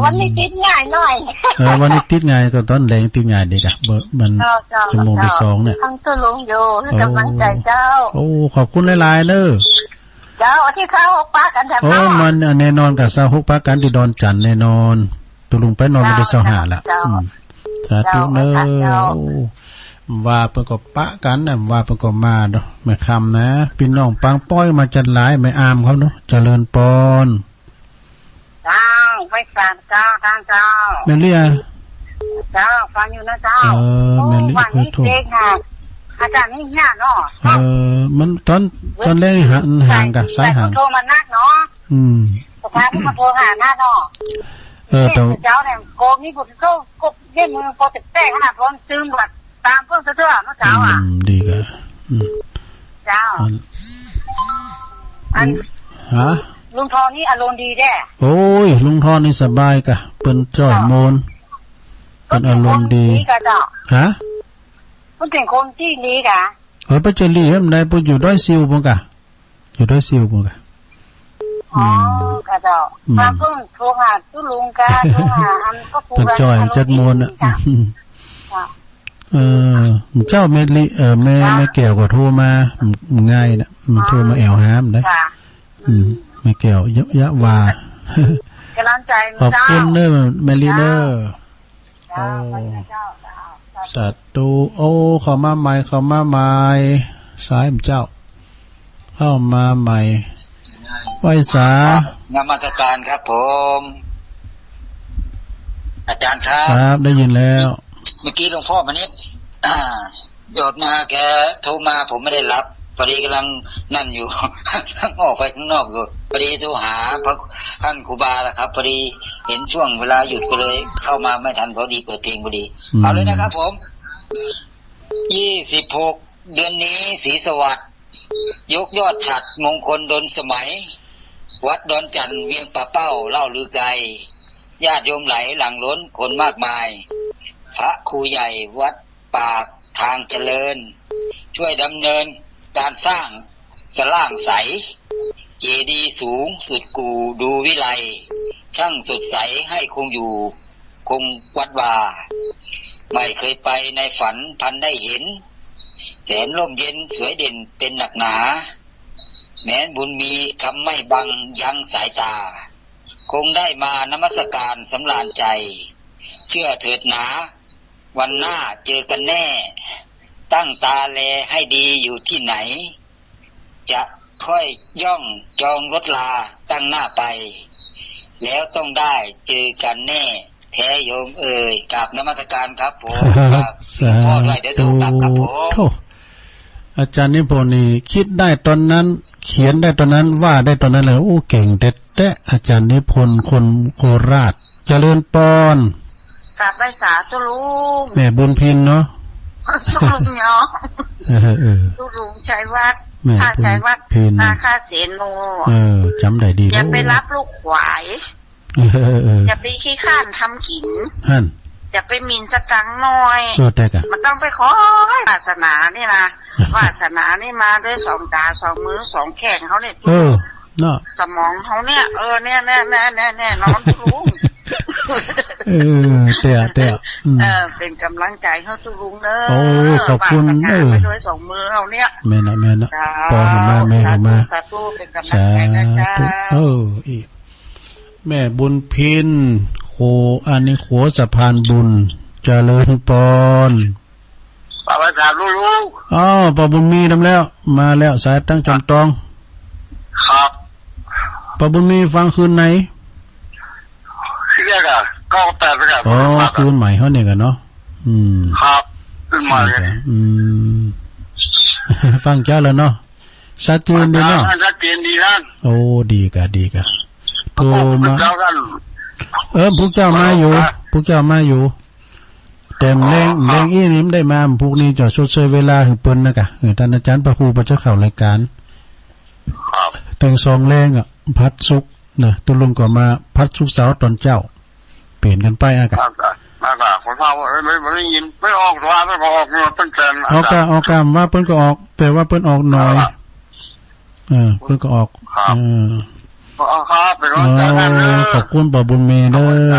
วันนี้ติดง่ายหน่อยวันนี้ติดง่ายตอนแรงติดง่ายดีกะมันชั่วโมงที่2เนี่ยทั้งตัวลุงอยู่ให้กำลังใจเจ้าโอ้ขอบคุณหลายๆเด้อเจ้าที่เขา6 ป้ากันแถมโอ้มันแน่นอนกับ26 ป้ากันที่ดอนจันแน่นอนตัวลุงไปนอนไม่ได้25ละสาธุเด้อว่าเพิ่นก็ปะกันน่ะว่าเพิ่นก็มาเนาะแม่คำนะพี่น้องปังป้อยมาจัดหลายไม่อามเขาเนาะเจริญปอนเจ้าไปฟังเจ้าทางเจ้าแม่เลียเจ้าฟังอยู่นะเจ้าแม่เลียเคยถูกอาจารย์นี่ยากเนาะมันตอนแรกห่างกับสายห่างโทรมานักเนาะสุดท้ายมาโทรหาหน้าเนาะเจ้าเนี่ยโกนี่ผมก็กบเล่นมือโกติดแตกขนาดร้อนซึมแบบตามเพื่อนเสื้อเมื่อเช้าดีกะเจ้าฮะลุงทอนี่อารมณ์ดีแด้โอ้ยลุงทอนี่สบายกะเป็นจ้อยโมนเป็นอารมณ์ดีฮะเป็นคนที่ดีกะไปเจรีเอ็มได้ไปอยู่ด้วยซิวมั้งกะอยู่ด้วยซิวมั้งกะอ๋อกะเจ้ามาเพิ่งโทรหาตุลุงกะโทรหาอันก็เป็นจ้อยจัดโมนอ่ะ เจ้าเมลิแม่แก้วก็โทรมาง่ายนะมันโทรมาแอวหามได้แม่แก้วยะวากำลังใจขอบคุณเด้อแมลิเด้อโอ้สัตตูโอ้เข้ามาใหม่สายเจ้าเข้ามาใหม่ไหวสางามตการครับผมอาจารย์ครับได้ยินแล้วเมื่อกี้หลวงพ่อมานิดโยดมาแกโทรมาผมไม่ได้รับพอดีกำลังนั่นอยู่ ออกไปข้างนอกอยู่พอดีโทรหาพระท่านครูบาแล้วครับพอดีเห็นช่วงเวลาหยุดก็เลยเข้ามาไม่ทันพอดีเปิดเพลงพอดีเอาเลยนะครับผม26เดือนนี้ศรีสวัสดิ์ยกยอดฉัตรมงคลดลสมัยวัดดอนจันทร์เวียงป่าเป้าเล่าลือไกลญาติโยมไหลหลั่งล้นคนมากมายพระครูใหญ่วัดปากทางเจริญช่วยดำเนินการสร้างสล่างใสเจดีย์สูงสุดกูดูวิไลช่างสดใสให้คงอยู่คงวัดวาไม่เคยไปในฝันพันได้เห็นแสนร่มเย็นสวยเด่นเป็นหนักหนาแม้นบุญมีคำไม่บังยังสายตาคงได้มานมัสการสำราญใจเชื่อเถิดหนาวันหน้าเจอกันแน่ตั้งตาแลให้ดีอยู่ที่ไหนจะค่อยย่องจองรถลาตั้งหน้าไปแล้วต้องได้เจอกันแน่แท้โยมกราบนมัสการครับผมพ่อด้วยเดี๋ยวจะกลับครับผมอาจารย์นิพนธ์นี่คิดได้ตอนนั้นเขียนได้ตอนนั้นว่าได้ตอนนั้นเลยโอ้เก่งเด็ดแต่อาจารย์นิพนธ์คนโคราชเจริญปอนกราบไหว้สาธุลุงแม่บุญพินเนาะตุลุงเนาะตุลุงชัยวัฒน์ข้าชัยวัฒน์ข้าเสนโนจำได้ดีอย่าไปรับลูกขวายอย่าไปขี้ข้านทำกินอย่าไปมินสตังน้อยมันต้องไปขอวาสนานี่นะวาสนานี่มาด้วย2 ตา 2 มือ 2 แขนเขาเนี่ยเนาะสมองเขาเนี่ยเนี่ยนอนลุงเตะเป็นกำลังใจให้ทุกลุงเด้อขอบคุณไปด้วย2 มือเอาเนี่ยแม่นะปอหันมาแม่หันมาสาธุเป็นกำลังใจนะจ๊ะอีกแม่บุญพินโคอันนี้โขสะพานบุญเจริญปอนป้าไปถามลูกป้าบุญมีนำแล้วมาแล้วสายตั้งจำตองครับป้าบุญมีฟังคืนไหนที่นี่ก็98ไปครับคืนใหม่เฮาเนี่ยกันเนาะครับคืนใหม่ฟังเจ้าแล้วเนาะชัดเจนดีเนาะชัดเจนดีนะดีกะโทรมาพวกเจ้ามาอยู่แต่แรงอีนี่มันได้มาพวกนี้จะชดเชยเวลาให้เปิ้นนะกะท่านอาจารย์พระครูพระเจ้าเข้ารายการตึง2แรงอ่ะพัดสุกนะตุลุงก็มาพัดสุกเสาร์ตอนเจ้าเปลี่ยนกันไปอ่ะกะคนเฒ่าไม่ได้ยินไม่ออกว่าไม่ออกตั้งแต่ออกกะว่าเปิ้นก็ออกแต่ว่าเปิ้นออกน้อยเปิ้นก็ออกขอบคุณป้าบุญมีเด้อ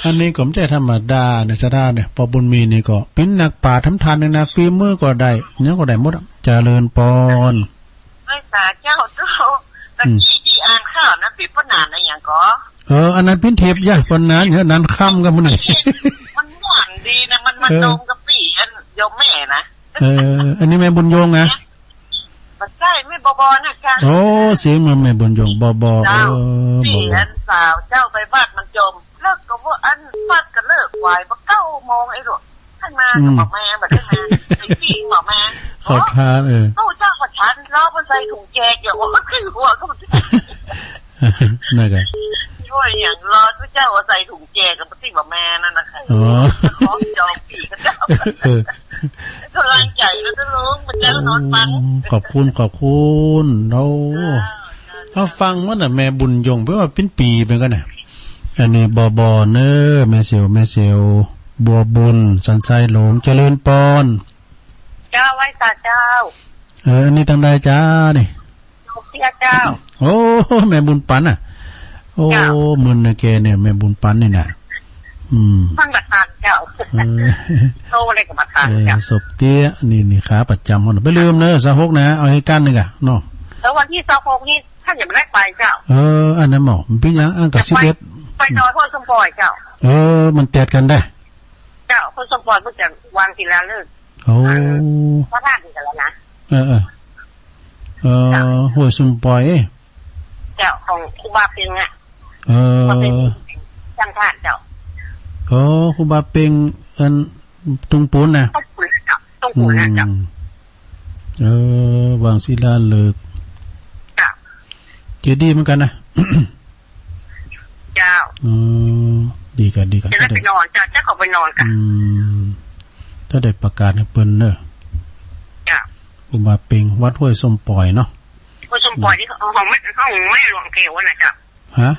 อันนี้ก็ไม่ใช่ธรรมดาในสถานเนี่ยป้าบุญมีนี่ก็เป็นนักป่าทำทานนึงนะฝีมือก็ได้เนี่ยก็ได้หมดเจริญปอนไม่ตาเจ้าตะกี้ที่อ่านข่าวนะปีพนานอะไรอย่างก็อันนั้นเป็นเทปยากปนนั้นเฮ้ยนั้นค่ำกันมื้อนี้มันหวานดีนะมันตรงกับปีอันโยมแม่นะอันนี้แม่บุญโยงนะใช่ไม่บอนะจ๊ะเสียงมันไม่บนยงบอพี่อันสาวเจ้าไปบ้านมันจมเลิกก็ว่าอันบ้านก็เลิกวายมา9 โมงไอ้หรอท่านมาบอกแม่แบบนี้มาไอ้พี่บอกแม่ขอทานเจ้าประชันล้อมันใส่ถุงแจกอย่างว่าคือหัวก็มันนั่นไงช่วยอย่างรอเจ้าใส่ถุงแจกกับพี่บอกแม่นั่นนะคะขอจองพี่กับเจ้ากำลังใจแล้วจะรู้มันจะนอนฟังขอบคุณเราฟังมันน่ะแม่บุญยงเพราะว่าเป็นปีเป็นกันน่ะอันนี้บเนอแม่เสียวบัวบุญสันชัยหลงเจริญปอนเจ้าไว้ตาเจ้าอันนี้ทางใดจ้านี่เสียเจ้าแม่บุญปันน่ะมึนนะแกเนี่ยแม่บุญปันนี่น่ะ ท่านประธานเจ้าโตอะไรกับประธานเจ้าศพเตี้ยนี่ขาประจำคนไม่ลืมเนอะ26นะเอาให้กันนึงอ่ะเนาะแล้ววันที่26นี่ท่านอย่าไม่ได้ไปเจ้าอันนั้นหมอมันเป็นยังอันกับ11ไปนอนพ่นสมปอยเจ้ามันแตกกันได้เจ้าพ่นสมปอยเพิ่งจะวางทีละเลิกพระธาตุกันแล้วนะห้วยสมปอยเจ้าของครูบาเพ็งอ่ะมาเป็นช่างธาตุเจ้าครูบาเพ็งอันตุงปูนนะต้องปูนนะเจ้าวางศิลาฤกษ์เจดีย์เหมือนกันนะเจ้าดีกันจะได้ไปนอนเจ้าเขาไปนอนกันถ้าได้ประกาศให้เปิ้นเนอะครูบาเพ็งวัดห้วยสมปอยเนาะห้วยสมปอยที่เขาไม่หลวงเกวนะเจ้าฮะ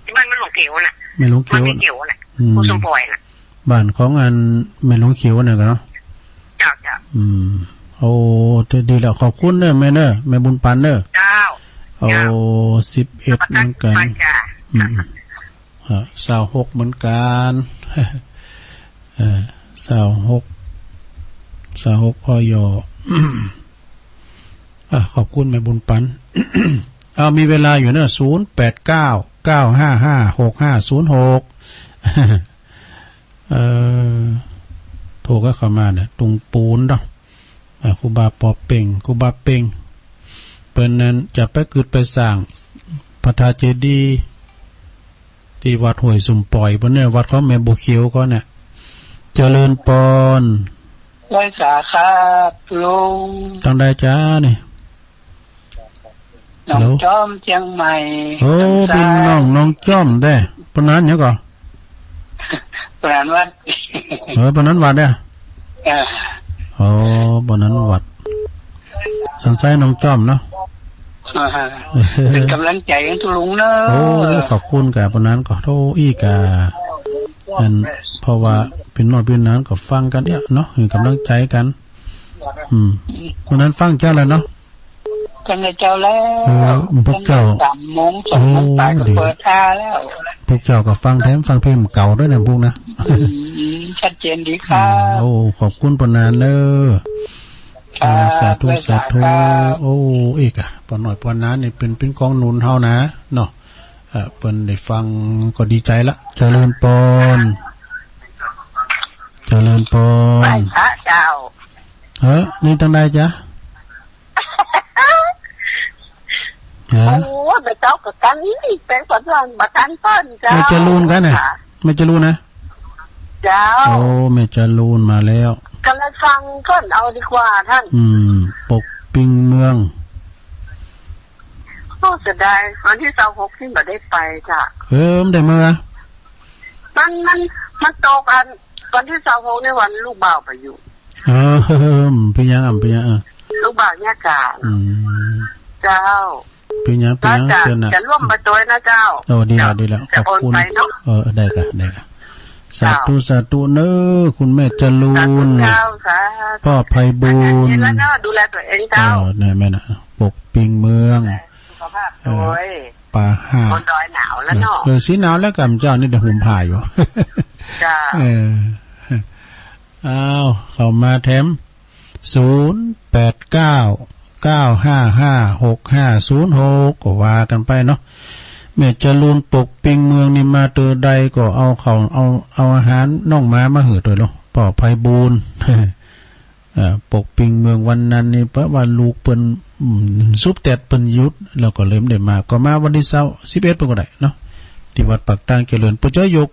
ที่บ้านไม่หลวงเกวน่ะไม่หลวงเกวน่ะห้วยสมปอยน่ะบ้านของอันแม่หลวงเขียวน่ะกันเนาะเจ้าโอ้ดีแล้วขอบคุณเนอะแม่เนอะแม่บุญปันเนอะเจ้า11เหมือนกัน26เหมือนกัน26พอยขอบคุณแม่บุญปัน มีเวลาอยู่เนอะ0899556506โทรก็เข้ามาเนี่ยตุงปูนเนาะครูบาปอเป่งครูบาเป่งเปิ้นนั้นจะไปกึดไปสร้างพระธาตุเจดีย์ที่วัดห้วยสุมปล่อยบนเนี่ยวัดของแม่บุเขียวก็เนี่ยเจริญปอนไว้สาครับลุงตั้งได้จ้านี่น้องจ้อมเชียงใหม่เป็นน้องจ้อมได้ปนั้นเนี่ยก่อนปนั้นวัดปนั้นวัดเนี่ยปนั้นวัดสันไซน้องจ้อมเนาะเป็นกำลังใจให้ทุลุงเนาะขอบคุณกับปนั้นก็โทอีกาอันเพราะว่าเป็นน้อยเป็นนั้นก็ฟังกันเนี่ยเนาะกำลังใจกันปนั้นฟังเจ้าแล้วเนาะกันเจ้าแล้วพวกเจ้า3 โมง 2 โมงไปก็เปิดท่าแล้วพวกเจ้าก็ฟังแถมฟังเพลงเก่าด้วยนะพวกนะชัดเจนดีครับขอบคุณปนานเด้อสาธุอีกอ่ะปนหน่อยปนานนี่เป็นกองหนุนเฮานะเนาะเปิ้นได้ฟังก็ดีใจละเจริญปอนพระเจ้านี่ตั้งได้จ้ะไปเจ้ากับกันนี่เป็นคนรันบัตันต้นเจ้าไม่จะรูนกันนะไม่จะรูนนะเจ้าไม่จะรูนมาแล้วกำลังฟังก่อนเอาดีกว่าท่านปกปิงเมืองเสียดายวันที่26ที่ไม่ได้ไปจ้ะได้เมื่อมันตกอันวันที่26ในวันลูกบ่าวไปอยู่เป็นยังลูกบ่าวเนี่ยกาเจ้าเป็นยังเชิญนะจะร่วมมาตัวนะเจ้าดีแล้วขอบคุณได้ค่ะสาธุเนอคุณแม่จรูนพ่อไพบูลย์ดูแลตัวเองเจ้าเนี่ยแม่นะปกปิงเมืองป่าห้าบนดอยหนาวแล้วเนาะสีหนาวแล้วกับเจ้านี่เดี๋ยวผมผ่าอยู่จ้าเข้ามาแถม0899556506ก็ว่ากันไปเนาะแม่จะลูนปกปิงเมืองนี่มาเตอใดก็เอาอาหารน้องม้ามาหือตัวเนาะปอไพบูลย์ปกปิงเมืองวันนั้นนี่เพราะว่าลูกเปิ้นซุปแตดเปิ้นยุดแล้วก็เริ่มได้มาก็มาวันที่11เปิ้นก็ได้เนาะที่วัดปากตางเจริญปุจยก